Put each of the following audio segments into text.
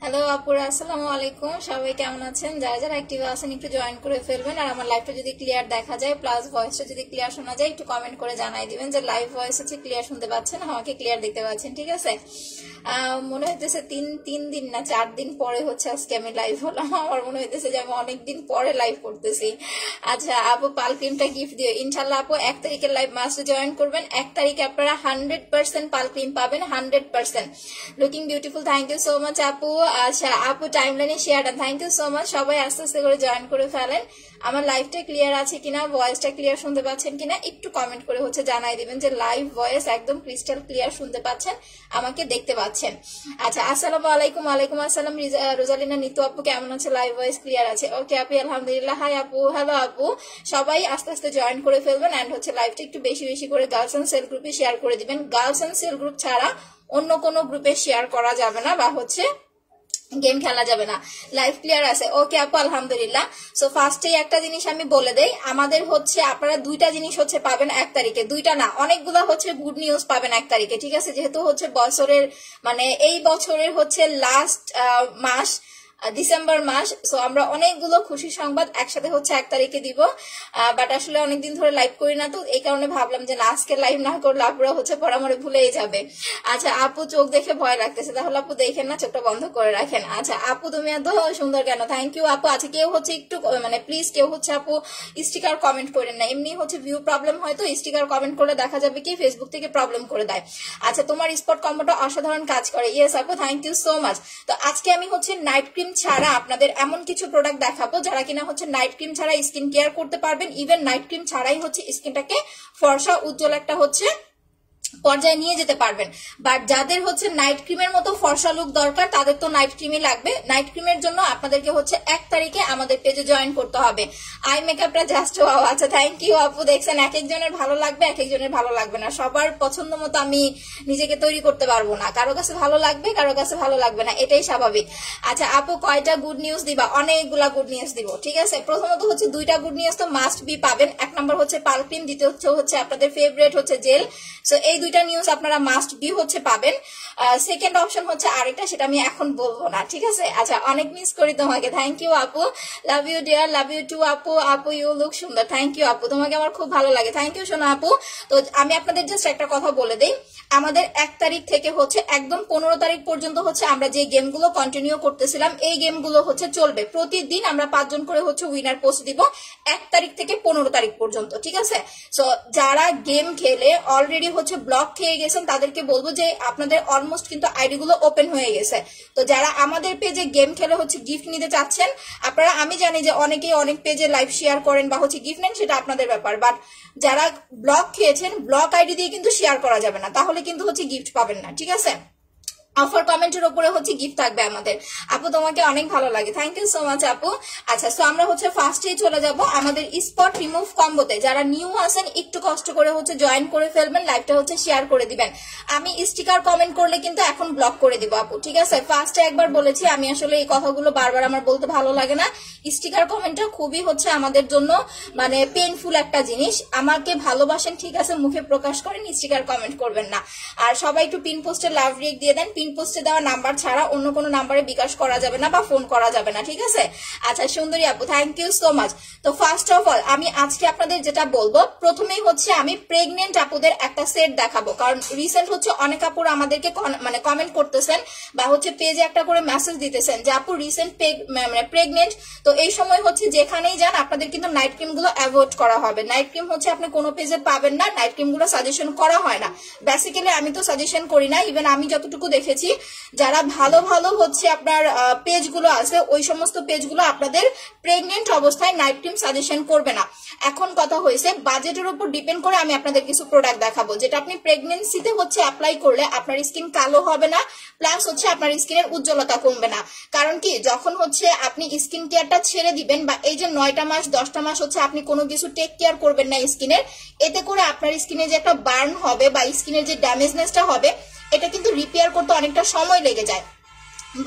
Hello আপুরা, আসসালামু আলাইকুম। সবাই কেমন আছেন? যারা যারা অ্যাক্টিভ আছেন একটু জয়েন করে ফেলবেন। আর আমার লাইভটা যদি ক্লিয়ার দেখা যায় প্লাস ভয়েসটা যদি ক্লিয়ার শোনা যায় একটু কমেন্ট করে জানাই দিবেন যে লাইভ ভয়েস হচ্ছে ক্লিয়ার শুনতে পাচ্ছেন, আমাকে ক্লিয়ার দেখতে পাচ্ছেন। ঠিক আছে, মনে হইতেছে তিন দিন না 4 দিন পরে হচ্ছে আজকে আমি লাইভ হলাম। আমার মনে হইতেছে যে আমি অনেকদিন পরে লাইভ করতেছি। আচ্ছা আপু, পাল ক্রিমটা গিফট দিও ইনশাল্লাহ। আপু 1 তারিখের লাইভ মাস্ট জয়েন করবেন। 1 তারিখে আপনারা 100% পাল ক্রিম পাবেন, 100%। Looking beautiful, thank you so much আপু। আচ্ছা আপু, টাইমলাইনে share done, thank you so much. সবাই আস্তে আস্তে করে জয়েন করে ফেলেন। আমার লাইভটা ক্লিয়ার আছে কিনা, ভয়েসটা ক্লিয়ার শুনতে পাচ্ছেন কিনা একটু কমেন্ট করে হচ্ছে জানাই দিবেন যে লাইভ ভয়েস একদম ক্রিস্টাল ক্লিয়ার শুনতে পাচ্ছেন, আমাকে দেখতে পাচ্ছেন। আচ্ছা, আসসালামু আলাইকুম। ওয়ালাইকুম আসসালাম। রোজালিনা নিতু আপু কেমন আছে? লাইভ ভয়েস ক্লিয়ার আছে? ওকে আপু, আলহামদুলিল্লাহ। হাই আপু, হ্যালো আপু। সবাই আস্তে আস্তে জয়েন করে ফেলবেন এন্ড হচ্ছে লাইভটা একটু বেশি বেশি করে গার্লস এন্ড সেল গ্রুপে শেয়ার করে দিবেন। গার্লস এন্ড সেল গ্রুপ ছাড়া অন্য কোনো গ্রুপে শেয়ার করা যাবে না বা হচ্ছে গেম খেলা যাবে না। লাইভ ক্লিয়ার আছে? ওকে আপু, আলহামদুলিল্লাহ। সো ফার্স্টে একটা জিনিস আমি বলে দেই, আমাদের হচ্ছে আপনারা দুইটা জিনিস হচ্ছে পাবেন 1 তারিখে, দুইটা না অনেকগুলো হচ্ছে গুড নিউজ পাবেন 1 তারিখে। ঠিক আছে, যেহেতু হচ্ছে বছরের মানে এই বছরের হচ্ছে লাস্ট মাস, ডিসেম্বর মাস। সো আমরা অনেকগুলো খুশি সংবাদ একসাথে হচ্ছে 1 তারিখে দিব। বাট আসলে অনেকদিন ধরে লাইভ করি না, তো এই কারণে ভাবলাম যে না, আজকে লাইভ না করলে আপুরা হচ্ছে পরামরে ভুলেই যাবে। আচ্ছা আপু, চোখ দেখে ভয় লাগতেছে, তাহলে আপু দেখেন না, চোখটা বন্ধ করে রাখেন। আচ্ছা আপু, তুমি এত সুন্দর কেন? থ্যাংক ইউ আপু। আচ্ছা, কেউ হচ্ছে একটু মানে প্লিজ কেউ হচ্ছে আপু স্টিকার কমেন্ট করেন না, এমনি হচ্ছে ভিউ প্রবলেম হয়, তো স্টিকার কমেন্ট করলে দেখা যাবে কি ফেসবুক থেকে প্রবলেম করে দেয়। আচ্ছা, তোমার স্পট কম্বোটা অসাধারণ কাজ করে। ইয়েস আপু, থ্যাংক ইউ সো মাচ। তো আজকে আমি হচ্ছে নাইট ক্রিম ছাড়া আপনাদের এমন কিছু প্রোডাক্ট দেখাবো যারা কিনা হচ্ছে নাইট ক্রিম ছাড়া স্কিন কেয়ার করতে পারবেন, ইভেন নাইট ক্রিম ছাড়াই হচ্ছে স্কিনটাকে ফর্সা উজ্জ্বল একটা হচ্ছে পর্যায়ে নিয়ে যেতে পারবেন। বাট যাদের হচ্ছে নাইট ক্রিমের মতো ফর্সা লুক দরকার তাদের তো নাইট ক্রিমই লাগবে। নাইট ক্রিমের জন্য আপনাদেরকে হচ্ছে 1 তারিখে আমাদের পেজে জয়েন করতে হবে। আই মেকআপটা জাস্ট ওয়াও। আচ্ছা, থ্যাংক ইউ আপু। দেখছেন, এক একজনের ভালো লাগবে, এক একজনের ভালো লাগবে না। সবার পছন্দ মতো আমি নিজেকে তৈরি করতে পারবো না, কারো কাছে ভালো লাগবে, কারো কাছে ভালো লাগবে না, এটাই স্বাভাবিক। আচ্ছা আপু, কয়টা গুড নিউজ দিবা? অনেকগুলা গুড নিউজ দিব। ঠিক আছে, প্রথমত হচ্ছে 2টা গুড নিউজ তো মাস্ট বি পাবেন। 1 নম্বর হচ্ছে পাল ক্রিম, দ্বিতীয় হচ্ছে আপনাদের ফেভারিট হচ্ছে জেল। সো এই 2টা নিউজ আপনারা মাস্ট বি হচ্ছে পাবেন। সেকেন্ড অপশন হচ্ছে আরেকটা, সেটা আমি এখন বলবো না। ঠিক আছে, আচ্ছা অনেক মিস করি তোমাকে। থ্যাংক ইউ আপু, love you dear, love you too আপু। আপু ইউ লুক সুন্দর, থ্যাংক ইউ আপু, তোমাকে আমার খুব ভালো লাগে, থ্যাংক ইউ সোনা আপু। তো আমি আপনাদের জাস্ট একটা কথা বলে দেই, আমাদের 1 তারিখ থেকে হচ্ছে একদম 15 তারিখ পর্যন্ত হচ্ছে আমরা যে গেমগুলো কন্টিনিউ করতেছিলাম এই গেমগুলো হচ্ছে চলবে। প্রতিদিন আমরা 5 জন করে হচ্ছে উইনার পোস্ট দিব 1 তারিখ থেকে 15 তারিখ পর্যন্ত। ঠিক আছে, সো যারা গেম খেলে অলরেডি হচ্ছে ব্লক খেয়ে গেছেন তাদেরকে বলবো যে আপনাদের অলমোস্ট কিন্তু আইডি গুলো ওপেন হয়ে গেছে। তো যারা আমাদের পেজে গেম খেলে হচ্ছে গিফট নিতে চাচ্ছেন আপনারা, আমি জানি যে অনেকেই অনেক পেজে লাইভ শেয়ার করেন বা হচ্ছে গিফট নেন, সেটা আপনাদের ব্যাপার। বাট যারা ব্লক খেয়েছেন ব্লক আইডি দিয়ে কিন্তু শেয়ার করা যাবে না, তাহলে কিন্তু হচ্ছে গিফট পাবেন না। ঠিক আছে, অফার কমেন্টের উপরে হচ্ছে গিফট থাকবে আমাদের। আপু তোমাকে অনেক ভালো লাগে, থ্যাংক ইউ সো মাচ আপু। আচ্ছা, সো আমরা হচ্ছে ফার্স্টেই চলে যাব আমাদের স্পট রিমুভ কম্বোতে। যারা নিউ আছেন একটু কষ্ট করে হচ্ছে জয়েন করে ফেলবেন, লাইভটা হচ্ছে শেয়ার করে দিবেন। আমি স্টিকার কমেন্ট করলে কিন্তু এখন ব্লক করে দিব আপু। ঠিক আছে, ফার্স্টে একবার বলেছি, আমি আসলে এই কথাগুলো বারবার আমার বলতে ভালো লাগে না। স্টিকার কমেন্টটা খুবই হচ্ছে আমাদের জন্য মানে পেইনফুল একটা জিনিস। আমাকে ভালোবাসেন ঠিক আছে, মুখে প্রকাশ করেন, স্টিকার কমেন্ট করবেন না। আর সবাই একটু পিন পোস্টে লাভ রিয়েক্ট দিয়ে দেন। পোস্টে দেওয়া নাম্বার ছাড়া অন্য কোনো নাম্বারে বিকাশ করা যাবে না বা ফোন করা যাবে না। ঠিক আছে, আচ্ছা সুন্দরী আপু, থ্যাংক ইউ সো মাচ। তো ফার্স্ট অফ অল আমি আজকে আপনাদের যেটা বলবো, প্রথমেই হচ্ছে আমি প্রেগনেন্ট আপুদের একটা সেট দেখাবো, কারণ রিসেন্ট হচ্ছে অনেক আপুরা আমাদেরকে মানে কমেন্ট করতেছেন বা হচ্ছে পেজে একটা করে মেসেজ দিতেছেন যে আপু রিসেন্ট মানে প্রেগনেন্ট। তো এই সময় হচ্ছে যেখানেই যান আপনাদের কিন্তু নাইট ক্রিম গুলো অ্যাভয়েড করা হবে। নাইট ক্রিম হচ্ছে আপনি কোনো পেজে পাবেন না, নাইট ক্রিম গুলো সাজেশন করা হয় না। বেসিক্যালি আমি তো সাজেশন করি না, ইভেন আমি যতটুকু দেখেছি যারা ভালো ভালো হচ্ছে আপনার পেজগুলো আছে ওই সমস্ত পেজগুলো আপনাদের প্রেগনেন্ট অবস্থায় নাইট ক্রিম সাজেশন করবে না। এখন কথা হয়েছে বাজেটের উপর ডিপেন্ড করে আমি আপনাদের কিছু প্রোডাক্ট দেখাবো যেটা আপনি প্রেগনেন্সিতে হচ্ছে অ্যাপ্লাই করলে আপনার স্কিন কালো হবে না, প্লাস হচ্ছে আপনার স্কিনের উজ্জ্বলতা কমবে না। কারণ কি, যখন হচ্ছে আপনি স্কিন কেয়ারটা ছেড়ে দিবেন বা এই যে 9টা মাস 10টা মাস হচ্ছে আপনি কোনো কিছু টেক কেয়ার করবেন না স্কিনের, এতে করে আপনার স্কিনে যে একটা বার্ন হবে বা স্কিনের যে ড্যামেজনেসটা হবে এটা কিন্তু রিপেয়ার করতে অনেকটা সময় লেগে যায়।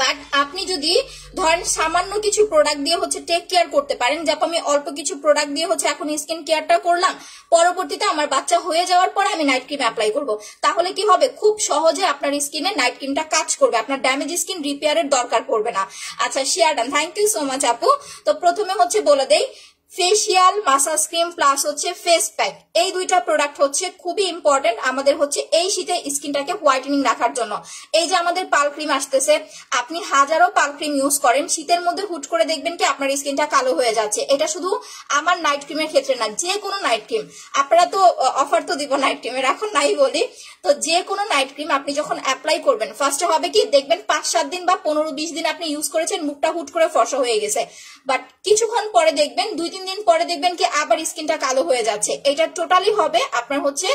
বাট আপনি যদি ধরেন সামান্য কিছু প্রোডাক্ট দিয়ে হচ্ছে টেক কেয়ার করতে পারেন, যে আমি অল্প কিছু প্রোডাক্ট দিয়ে হচ্ছে এখন স্কিন কেয়ারটা করলাম, পরবর্তীতে আমার বাচ্চা হয়ে যাওয়ার পরে আমি নাইট ক্রিম অ্যাপ্লাই করব, তাহলে কি হবে, খুব সহজে আপনার স্কিনে নাইট ক্রিমটা কাজ করবে, আপনার ড্যামেজ স্কিন রিপেয়ারের দরকার পড়বে না। আচ্ছা share done, thank you so much আপু। তো প্রথমে হচ্ছে বলে দেই, ফেসিয়াল মাসাজ ক্রিম প্লাস হচ্ছে ফেস প্যাক, এই দুইটা প্রোডাক্ট হচ্ছে খুবই ইম্পর্টেন্ট আমাদের হচ্ছে এই শীতে স্কিনটাকে হোয়াইটেনিং রাখার জন্য। এই যে আমাদের পাল ক্রিম আসতেছে, আপনি হাজারো পাল ক্রিম ইউজ করেন, শীতের মধ্যে হুট করে দেখবেন কি আপনার স্কিনটা কালো হয়ে যাচ্ছে। এটা শুধু আমার নাইট ক্রিমের ক্ষেত্রে না, যে কোনো নাইট ক্রিম, আপনারা তো অফার তো দিব নাইট ক্রিমের, এখন নাই বলি, তো যে কোনো নাইট ক্রিম আপনি যখন অ্যাপ্লাই করবেন, ফার্স্টে হবে কি দেখবেন 5-7 দিন বা 15-20 দিন আপনি ইউজ করেছেন, মুখটা হুট করে ফর্সা হয়ে গেছে, বাট কিছুক্ষণ পরে দেখবেন 2-3 দিন পরে দেখবেন কি আবার স্কিনটা কালো হয়ে যাচ্ছে। এটা টোটালি হবে আপনার হচ্ছে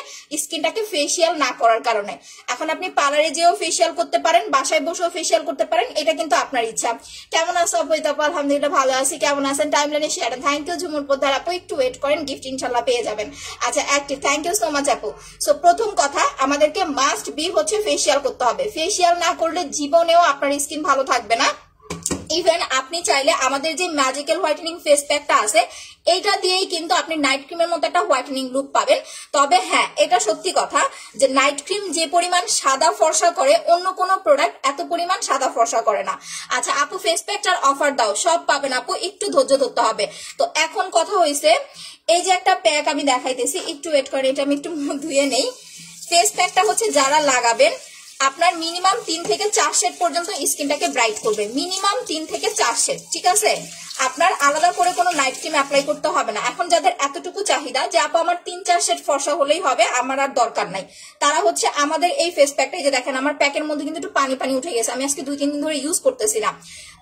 স্কিনটাকে ফেসিয়াল না করার কারণে। এখন আপনি পার্লারে যেও ফেসিয়াল করতে পারেন, বাসায় বসেও ফেসিয়াল করতে পারেন, এটা কিন্তু আপনার ইচ্ছা। কেমন আছো আপু? আলহামদুলিল্লাহ ভালো আছি, কেমন আছেন? টাইমলাইনে share, thank you Jhumur Poddar আপু, একটু ওয়েট করেন, গিফট ইনশাল্লাহ পেয়ে যাবেন। আচ্ছা active, thank you so much আপু। সো প্রথম কথা, আমাদেরকে মাস্ট বি হচ্ছে ফেসিয়াল করতে হবে। ফেসিয়াল না করলে জীবনেও আপনার স্কিন ভালো থাকবে না। ইভেন আপনি চাইলে আমাদের যে ম্যাজিক্যাল হোয়াইটেনিং ফেস প্যাকটা আছে, এইটা দিয়েই কিন্তু আপনি নাইট ক্রিমের মতো একটা হোয়াইটেনিং লুক পাবেন। তবে হ্যাঁ, এটা সত্যি কথা যে নাইট ক্রিম যে পরিমাণ সাদা ফর্সা করে, অন্য কোনো প্রোডাক্ট এত পরিমাণ সাদা ফর্সা করে না। আচ্ছা আপু ফেস প্যাকটার অফার দাও, সব পাবেন আপু, একটু ধৈর্য ধরতে হবে। তো এখন কথা হয়েছে, এই যে একটা প্যাক আমি দেখাইতেছি, একটু ওয়েট করে, এটা আমি একটু ধুয়ে নেই। ফেস প্যাকটা হচ্ছে যারা লাগাবেন, আপনার মিনিমাম 3 থেকে 4 শেড পর্যন্ত স্কিনটাকে ব্রাইট করবে, মিনিমাম 3 থেকে 4 শেড, ঠিক আছে? আপনার আলাদা করে কোনো নাইট ক্রিম অ্যাপ্লাই করতে হবে না। এখন যাদের এতটুকু চাহিদা যে আপু আমার 3-4 শেড ফর্সা হলেই হবে, আমার আর দরকার নাই, তারা হচ্ছে আমাদের এই ফেস প্যাকটা, এই যে দেখেন আমার প্যাকের মধ্যে কিন্তু একটু পানি পানি উঠে গেছে, আমি আজকে 2-3 দিন ধরে ইউজ করতেছিলাম।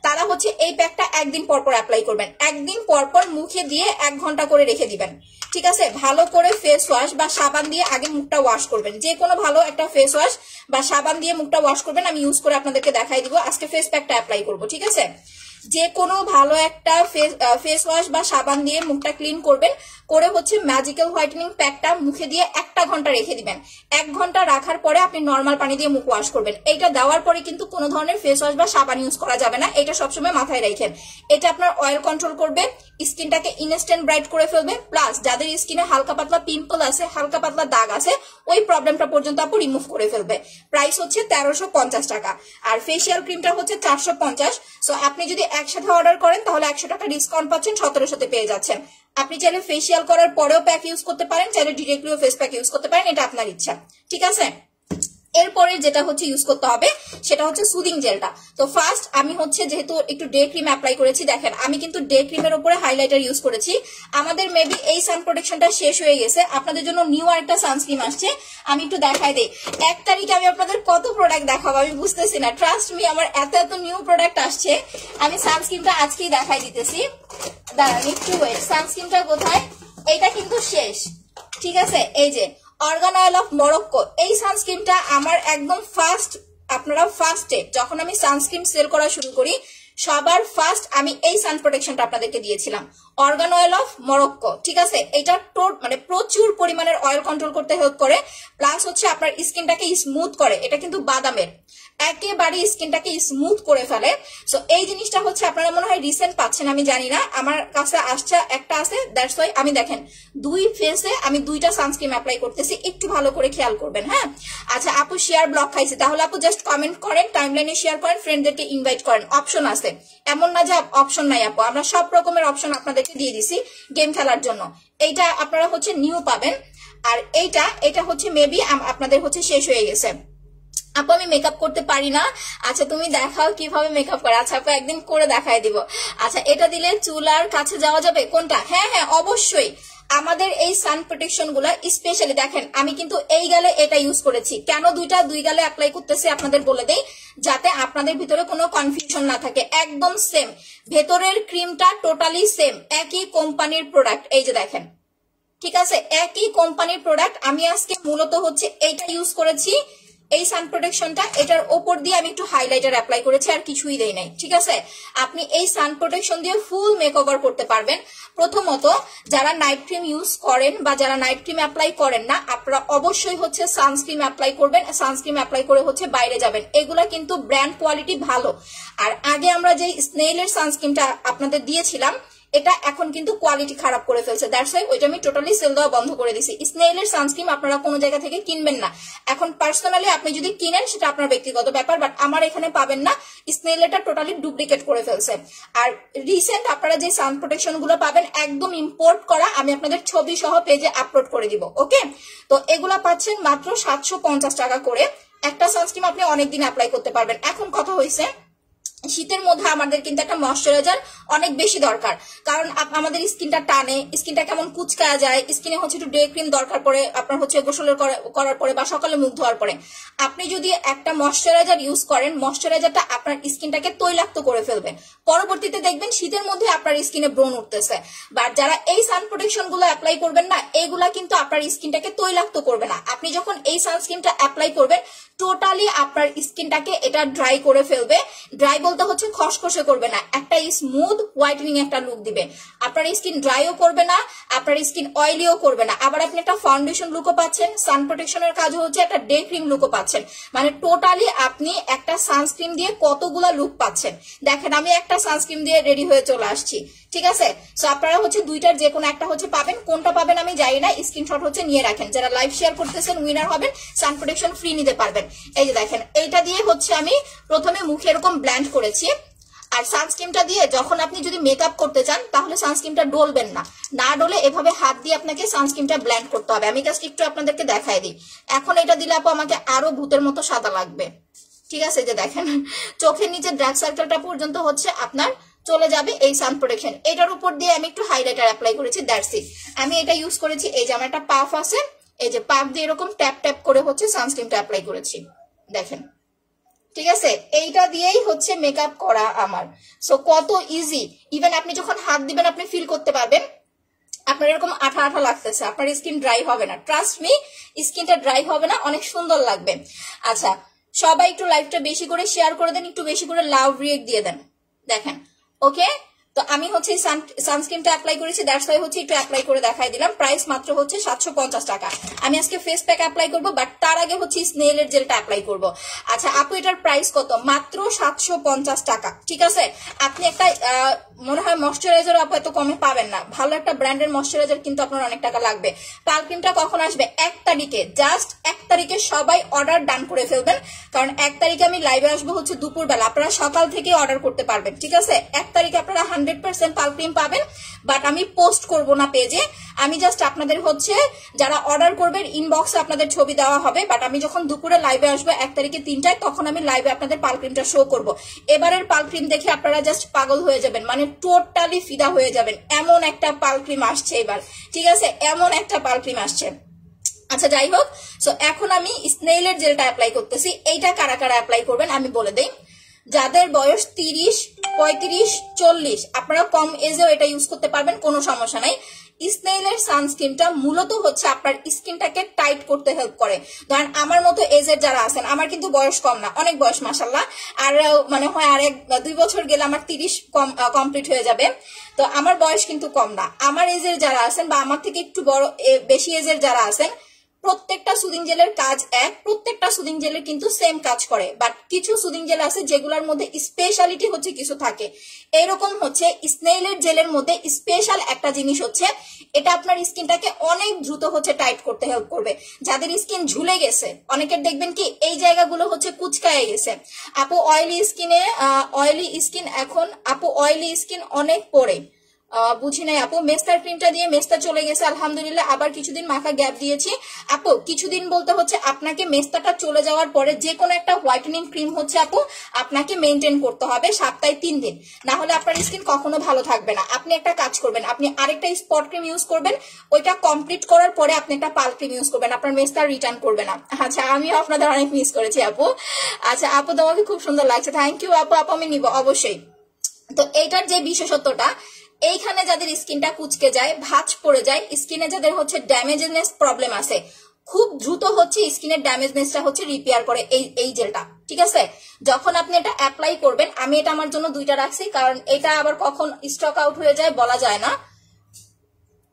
তারা হচ্ছে এই প্যাকটা একদিন পর পর অ্যাপ্লাই করবেন, একদিন পর পর মুখে দিয়ে 1 ঘন্টা করে রেখে দিবেন, ঠিক আছে? ভালো করে ফেস ওয়াশ বা সাবান দিয়ে আগে মুখটা ওয়াশ করবেন, যে কোনো ভালো একটা ফেস ওয়াশ বা সাবান দিয়ে মুখটা ওয়াশ করবেন। আমি ইউজ করে আপনাদেরকে দেখাই দিব, আজকে ফেস প্যাকটা অ্যাপ্লাই করবো, ঠিক আছে? যে কোনো ভালো একটা ফেস ওয়াশ বা সাবান দিয়ে মুখটা ক্লিন করবেন, করে হচ্ছে ম্যাজিক্যাল হোয়াইটেনিং প্যাকটা মুখে দিয়ে 1 ঘন্টা রেখে দিবেন। 1 ঘন্টা রাখার পরে আপনি নর্মাল পানি দিয়ে মুখ ওয়াশ করবেন। এটা দেওয়ার পরে কিন্তু কোনো ধরনের ফেস ওয়াশ বা সাবান ইউজ করা যাবে না, এটা সবসময় মাথায় রাখেন। এটা আপনার অয়েল কন্ট্রোল করবে, স্কিনটাকে ইনস্ট্যান্ট ব্রাইট করে ফেলবে, প্লাস যাদের স্কিনে হালকা পাতলা পিম্পল আছে, হালকা পাতলা দাগ আছে, ওই প্রবলেমটা পর্যন্ত আপনি রিমুভ করে ফেলবে। প্রাইস হচ্ছে 1350 টাকা, আর ফেসিয়াল ক্রিমটা হচ্ছে 450। সো আপনি যদি একসাথে অর্ডার করেন তাহলে 100 টাকা ডিসকাউন্ট পাচ্ছেন, 1700-তে পেয়ে যাচ্ছেন। আপনি চাইলে ফেসিয়াল করার পরেও প্যাক ইউজ করতে পারেন, চাইলে ডিরেক্টলিও ফেস প্যাক ইউজ করতে পারেন, এটা আপনার ইচ্ছা, ঠিক আছে? এরপরে যেটা হচ্ছে ইউজ করতে হবে সেটা হচ্ছে সুদিং জেলটা। তো ফার্স্ট আমি হচ্ছে যেহেতু একটু ডে ক্রিম অ্যাপ্লাই করেছি, দেখেন আমি কিন্তু ডে ক্রিমের উপরে হাইলাইটার ইউজ করেছি। আমাদের মেবি এই সান প্রোটেকশনটা শেষ হয়ে গেছে, আপনাদের জন্য নিউ আরেকটা সানস্ক্রিন আসছে, আমি একটু দেখাই দেই। 1 তারিখে আমি আপনাদের কত প্রোডাক্ট দেখাবো আমি বুঝতেছি না, ট্রাস্ট মি, আমার এত এত নিউ প্রোডাক্ট আসছে। আমি সানস্ক্রিনটা আজকেই দেখাই দিতেছি, দাঁড়ান একটু ওয়েট। সানস্ক্রিনটা কোথায়? এটা কিন্তু শেষ, ঠিক আছে? এই যে অর্গান অয়েল অফ মরক্কো, এই সানস্ক্রিনটা আমার একদম ফার্স্ট, আপনারা ফার্স্টে যখন আমি সানস্ক্রিন সেল করা শুরু করি সবার ফার্স্ট আমি এই সান প্রোটেকশনটা আপনাদেরকে দিয়েছিলাম, অর্গান অয়েল অফ মরক্কো, ঠিক আছে? এটা মানে প্রচুর পরিমাণের অয়েল কন্ট্রোল করতে হেল্প করে, প্লাস হচ্ছে আপনার স্কিনটাকে স্মুথ করে। এটা কিন্তু বাদামের, একেবারে স্কিনটাকে স্মুথ করে ফেলে। সো এই জিনিসটা হচ্ছে আপনারা মনে হয় রিসেন্ট পাচ্ছেন, আমি জানি না, আমার কাছে আসছে একটা আছে, দ্যাটস ওয়াই আমি দেখেন 2 ফেসে আমি 2টা সানস্ক্রিন অ্যাপ্লাই করতেছি, একটু ভালো করে খেয়াল করবেন, হ্যাঁ? আচ্ছা আপু শেয়ার ব্লক খাইছে, তাহলে আপু জাস্ট কমেন্ট করেন, টাইমলাইনে শেয়ার করেন, ফ্রেন্ডদেরকে ইনভাইট করেন, অপশন আছে, এমন না যে অপশন নাই আপু, আমরা সব রকমের অপশন আপনাদেরকে দিয়ে দিছি গেম খেলার জন্য। এইটা আপনারা হচ্ছে নিউ পাবেন, আর এইটা হচ্ছে মেবি আপনাদের হচ্ছে শেষ হয়ে গেছে। আপু আমি মেকআপ করতে পারি না, আচ্ছা তুমি দেখাও কিভাবে মেকআপ করে। আচ্ছা আপু একদিন করে দেখাই দিব। আচ্ছা এটা দিলে চুলার কাছে যাওয়া যাবে কোনটা? হ্যাঁ হ্যাঁ অবশ্যই, আমাদের এই সান প্রোটেকশন গুলা স্পেশালি দেখেন আমি কিন্তু এই গালে এটা ইউজ করেছি। কেন 2 গালে অ্যাপ্লাই করতেছি আপনাদের বলে দেই, যাতে আপনাদের ভিতরে কোনো কনফিউশন না থাকে। একদম সেম, ভেতরের ক্রিমটা টোটালি সেম, একই কোম্পানির প্রোডাক্ট, এই যে দেখেন, ঠিক আছে? একই কোম্পানির প্রোডাক্ট। আমি আজকে মূলত হচ্ছে এইটা ইউজ করেছি, এই সান প্রোটেকশনটা, এটার ওপর দিয়ে আমি একটু হাইলাইটার অ্যাপ্লাই করেছি, আর কিছুই দেই নাই, ঠিক আছে। আপনি এই সান প্রোটেকশন দিয়ে ফুল মেকওভার করতে পারবেন। প্রথমত যারা নাইট ক্রিম ইউজ করেন বা যারা নাইট ক্রিম অ্যাপ্লাই করেন না, আপনারা অবশ্যই হচ্ছে সানস্ক্রিন অ্যাপ্লাই করবেন। সানস্ক্রিন অ্যাপ্লাই করে হচ্ছে বাইরে যাবেন, এগুলা কিন্তু ব্র্যান্ড কোয়ালিটি ভালো। আর আগে আমরা যে স্নেইলের সানস্ক্রিনটা আপনাদের দিয়েছিলাম, এটা এখন কিন্তু কোয়ালিটি খারাপ করে ফেলছে, দ্যাটস ওয়াই ওইটা আমি টোটালি সেল দেওয়া বন্ধ করে দিছি। স্নেইলের সানস্ক্রিন আপনারা কোনো জায়গা থেকে কিনবেন না। এখন পার্সোনালি আপনি যদি কিনেন সেটা আপনার ব্যক্তিগত ব্যাপার, বাট আমার এখানে পাবেন না। স্নেইলেরটা টোটালি ডুপ্লিকেট করে ফেলছে। আর রিসেন্ট আপনারা যে সান প্রোটেকশন গুলো পাবেন একদম ইম্পোর্ট করা, আমি আপনাদের ছবি সহ পেজে আপলোড করে দিব, ওকে। তো এগুলা পাচ্ছেন মাত্র 750 টাকা করে। একটা সানস্ক্রিন আপনি অনেকদিন অ্যাপ্লাই করতে পারবেন। এখন কথা হয়েছে শীতের মধ্যে আমাদের কিন্তু একটা ময়শ্চারাইজার অনেক বেশি দরকার, কারণ আমাদের স্কিনটা টানে, স্কিনটা কেমন কুচকায়া যায়, স্কিনে হচ্ছে একটু ডে ক্রিম দরকার পড়ে আপনার হচ্ছে গোসলের করার পরে বা সকালে মুখ ধোয়ার পরে। আপনি যদি একটা ময়শ্চারাইজার ইউজ করেন, ময়শ্চারাইজারটা আপনার স্কিনটাকে তৈলাক্ত করে ফেলবে। পরবর্তীতে দেখবেন শীতের মধ্যে আপনার স্কিনে ব্রণ উঠতেছে। বাট যারা এই সান প্রোটেকশন গুলো অ্যাপ্লাই করবেন না, এইগুলা কিন্তু আপনার স্কিনটাকে তৈলাক্ত করবে না। আপনি যখন এই সানস্ক্রিনটা অ্যাপ্লাই করবেন, টোটালি আপনার স্কিনটাকে এটা ড্রাই করে ফেলবে। ড্রাই বলতে হচ্ছে খসখসে করবে না, একটা স্মুথ হোয়াইটেনিং একটা লুক দিবে। আপনার স্কিন ড্রাইও করবে না, আপনার স্কিন অয়েলিও করবে না। আবার আপনি একটা ফাউন্ডেশন লুকও পাচ্ছেন, সান প্রোটেকশনের কাজ হচ্ছে একটা ডে ক্রিম লুকও পাচ্ছেন। মানে টোটালি আপনি একটা সানস্ক্রিন দিয়ে কতগুলা লুক পাচ্ছেন। দেখেন আমি একটা সানস্ক্রিন দিয়ে রেডি হয়ে চলে আসছি, ঠিক আছে। সো আপনারা হচ্ছে দুইটার যে কোনো একটা হচ্ছে পাবেন, কোনটা পাবেন আমি জানি না, স্ক্রিনশট হচ্ছে নিয়ে রাখেন। যারা লাইভ শেয়ার করতেছেন উইনার হবেন, সান প্রোটেকশন ফ্রি নিতে পারবেন। এই যে দেখেন, এইটা দিয়ে হচ্ছে আমি প্রথমে মুখে এরকম ব্ল্যান্ড করেছি। আর সানস্ক্রিনটা দিয়ে যখন আপনি যদি মেকআপ করতে চান, তাহলে সানস্ক্রিনটা ডলবেন না, না ডলে এভাবে হাত দিয়ে আপনাকে সানস্ক্রিনটা ব্ল্যান্ড করতে হবে। আমি জাস্ট একটু আপনাদেরকে দেখাই দিই। এখন এটা দিলে আপু আমাকে আরো ভূতের মতো সাদা লাগবে, ঠিক আছে। যে দেখেন চোখের নিচে ডার্ক সার্কেলটা পর্যন্ত হচ্ছে আপনার চলে যাবে এই সান প্রোটেকশন। এটার উপর দিয়ে আমি একটু হাইলাইটার অ্যাপ্লাই করেছি, দ্যাটস ইট। আমি এটা ইউজ করেছি, এই যে আমার একটা পাফ আছে, এই যে পাফ দিয়ে এরকম ট্যাপ ট্যাপ করে হচ্ছে সানস্ক্রিনটা অ্যাপ্লাই করেছি, দেখেন, ঠিক আছে। এইটা দিয়েই হচ্ছে মেকআপ করা আমার। সো কত ইজি। ইভেন আপনি যখন হাত দিবেন আপনি ফিল করতে পারবেন আপনার এরকম আঠা আঠা লাগতেছে, আপনার স্কিন ড্রাই হবে না। ট্রাস্ট মি, স্কিনটা ড্রাই হবে না, অনেক সুন্দর লাগবে। আচ্ছা, সবাই একটু লাইভটা বেশি করে শেয়ার করে দেন, একটু বেশি করে লাভ রিয়েক্ট দিয়ে দেন, দেখেন, ওকে। তো আমি হচ্ছে সানস্ক্রিনটা অ্যাপ্লাই করেছি, দ্যাটস ওয়াই হচ্ছে একটু অ্যাপ্লাই করে দেখাই দিলাম। প্রাইস মাত্র হচ্ছে 750 টাকা। আমি আজকে ফেস প্যাক অ্যাপ্লাই করবো, বাট তার আগে হচ্ছে স্নেইলের জেলটা অ্যাপ্লাই করবো। আচ্ছা আপু, এটার প্রাইস কত? মাত্র 750 টাকা, ঠিক আছে। আপনি একটা মনে হয় ময়শ্চারাইজার আপু এত কমে পাবেন না। ভালো একটা ব্র্যান্ডের ময়শ্চারাইজার কিন্তু আপনার অনেক টাকা লাগবে। পাল ক্রিমটা কখন আসবে? 1 তারিখে, জাস্ট 1 তারিখে সবাই অর্ডার ডান করে ফেলবেন, কারণ 1 তারিখে আমি লাইভে আসবো হচ্ছে দুপুরবেলা। আপনারা সকাল থেকে অর্ডার করতে পারবেন, ঠিক আছে। 1 তারিখে আপনারা 100% পাল ক্রিম পাবেন, বাট আমি পোস্ট করব না পেজে। আমি জাস্ট আপনাদের হচ্ছে যারা অর্ডার করবেন ইনবক্সে আপনাদের ছবি দেওয়া হবে, বাট আমি যখন দুপুরে লাইভে আসবো 1 তারিখে 3টায়, তখন আমি লাইভে আপনাদের পাল ক্রিমটা শো করব। এবারের পাল ক্রিম দেখে আপনারা জাস্ট পাগল হয়ে যাবেন, মানে টোটালি ফিদা হয়ে যাবেন। এমন একটা পাল ক্রিম আসছে এবার, ঠিক আছে, এমন একটা পাল ক্রিম আসছে। আচ্ছা যাই হোক, সো এখন আমি স্নেইলের জেলটা অ্যাপ্লাই করতেছি। এইটা কারা কারা অ্যাপ্লাই করবেন আমি বলে দেই। যাদের বয়স 30, 35, 40, আপনারা কম এজেও এটা ইউজ করতে পারবেন, কোনো সমস্যা নাই। স্নেইলের সানস্ক্রিনটা মূলত হচ্ছে আপনার স্কিনটাকে টাইট করতে হেল্প করে। ধরেন আমার মতো এজের যারা আছেন, আমার কিন্তু বয়স কম না, অনেক বয়স মাশাআল্লাহ, আর মানে হয় আর 1-2 বছর গেলে আমার 30 কমপ্লিট হয়ে যাবে। তো আমার বয়স কিন্তু কম না। আমার এজের যারা আছেন বা আমার থেকে একটু বড় বেশি এজের যারা আছেন, প্রত্যেকটা সুদিং জেলের কাজ এক, প্রত্যেকটা সুদিং জেলের কিন্তু সেম কাজ করে, বাট কিছু সুদিং জেল আছে যেগুলোর মধ্যে স্পেশালিটি হচ্ছে কিছু থাকে। এরকম হচ্ছে স্নেইলের জেলের মধ্যে স্পেশাল একটা জিনিস হচ্ছে এটা আপনার স্কিনটাকে অনেক দ্রুত হচ্ছে টাইট করতে হেল্প করবে। যাদের স্কিন ঝুলে গেছে, অনেকের দেখবেন কি এই জায়গাগুলো হচ্ছে কুচকায় গেছে। আপু অয়েলি স্কিন এখন আপু অয়েলি স্কিন অনেক পড়ে, বুঝি নাই আপু। মেস্তার ক্রিমটা দিয়ে মেস্তা চলে গেছে আলহামদুলিল্লাহ, আবার কিছুদিন মাখা গ্যাপ দিয়েছি। আপু কিছুদিন বলতে হচ্ছে আপনাকে মেস্তাটা চলে যাওয়ার পরে যে কোনো একটা হোয়াইটেনিং ক্রিম হচ্ছে আপু আপনাকে মেনটেন করতে হবে সপ্তাহে 3 দিন, না হলে আপনার স্কিন কখনো ভালো থাকবে না। আপনি একটা কাজ করবেন, আপনি আরেকটা স্পট ক্রিম ইউজ করবেন, ওইটা কমপ্লিট করার পরে আপনি একটা পাল ক্রিম ইউজ করবেন, আপনার মেস্তা রিটার্ন করবে না। আচ্ছা আমিও আপনাদের অনেক মিস করেছি আপু। আচ্ছা আপু তোমাকে খুব সুন্দর লাগছে, থ্যাংক ইউ আপু। আপু আমি নিব অবশ্যই। তো এইটার যে বিশেষত্বটা, এইখানে যাদের স্কিনটা কুচকে যায়, ভাঁজ পড়ে যায়, স্কিনে যাদের হচ্ছে ড্যামেজনেস প্রবলেম আছে, খুব দ্রুত হচ্ছে স্কিনের ড্যামেজনেসটা হচ্ছে রিপেয়ার করে এই জেলটা। ঠিক আছে, যখন আপনি এটা অ্যাপ্লাই করবেন, আমি এটা আমার জন্য 2টা রাখছি, কারণ এটা আবার কখন স্টক আউট হয়ে যায় বলা যায় না।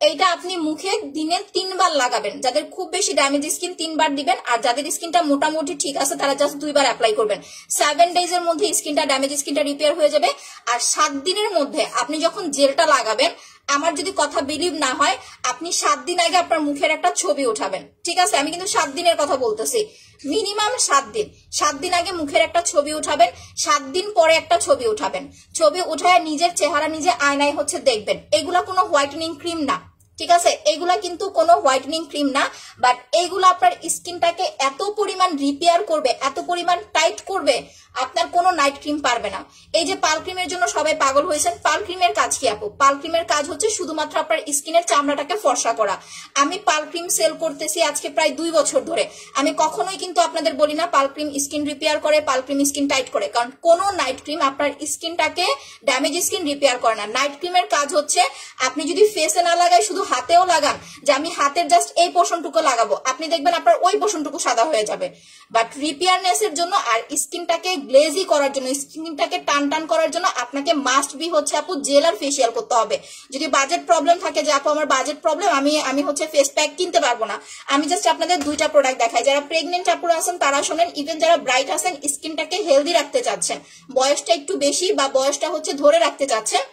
এইটা আপনি মুখে দিনে 3 বার লাগাবেন। যাদের খুব বেশি ড্যামেজ স্কিন 3 বার দিবেন, আর যাদের স্কিনটা মোটামুটি ঠিক আছে তারা জাস্ট 2 বার অ্যাপ্লাই করবেন। 7 ডেজ এর মধ্যে স্কিনটা ড্যামেজ স্কিনটা রিপেয়ার হয়ে যাবে। আর 7 দিনের মধ্যে আপনি যখন জেলটা লাগাবেন, আমার যদি কথা বিলিভ না হয়, আপনি 7 দিন আগে আপনার মুখের একটা ছবি উঠাবেন। ঠিক আছে, আমি কিন্তু 7 দিনের কথা বলতেছি, মিনিমাম 7 দিন। 7 দিন আগে মুখের একটা ছবি উঠাবেন, 7 দিন পরে একটা ছবি উঠাবেন। ছবি উঠায় নিজের চেহারা নিজে আয়নায় হচ্ছে দেখবেন। এগুলা কোনো হোয়াইটেনিং ক্রিম না, ঠিক আছে, এইগুলা কিন্তু কোনো হোয়াইটেনিং ক্রিম না, বাট এইগুলো আপনার স্কিনটাকে এত পরিমাণ রিপেয়ার করবে, এত পরিমাণ টাইট করবে, আপনার কোনো নাইট ক্রিম পারবে না। এই যে পাল ক্রিমের জন্য সবাই পাগল হয়েছেন, পাল ক্রিমের কাজ কি আপু? পাল ক্রিমের কাজ হচ্ছে শুধুমাত্র আপনার স্কিনের চামড়াটাকে ফর্সা করা। আমি পাল ক্রিম সেল করতেছি আজকে প্রায় 2 বছর ধরে। আমি কখনোই কিন্তু আপনাদের বলি না পাল ক্রিম স্কিন রিপেয়ার করে, পাল ক্রিম স্কিন টাইট করে, কারণ কোনো নাইট ক্রিম আপনার স্কিনটাকে ড্যামেজ স্কিন রিপেয়ার করে না। নাইট ক্রিমের কাজ হচ্ছে আপনি যদি ফেসে না লাগায় শুধু হাতেও লাগান, যে আমি হাতের জাস্ট এই পোর্শনটুকু লাগাবো, আপনি দেখবেন আপনার ওই পোর্শনটুকু সাদা হয়ে যাবে। বাট রিপেয়ারনেস এর জন্য আর স্কিনটাকে গ্লেজি করার জন্য, স্কিনটাকে টান টান করার জন্য আপনাকে মাস্ট বি হচ্ছে আপু জেল আর ফেসিয়াল করতে হবে। যদি বাজেট প্রবলেম থাকে যে আপু আমার বাজেট প্রবলেম, আমি হচ্ছে ফেস প্যাক কিনতে পারবো না, আমি জাস্ট আপনাদের 2টা প্রোডাক্ট দেখাই। যারা প্রেগনেন্ট আপুরা আছেন তারা শোনেন, ইভেন যারা ব্রাইট আছেন, স্কিনটাকে হেলদি রাখতে চাচ্ছেন, বয়সটা একটু বেশি বা বয়সটা হচ্ছে ধরে রাখতে চাচ্ছেন,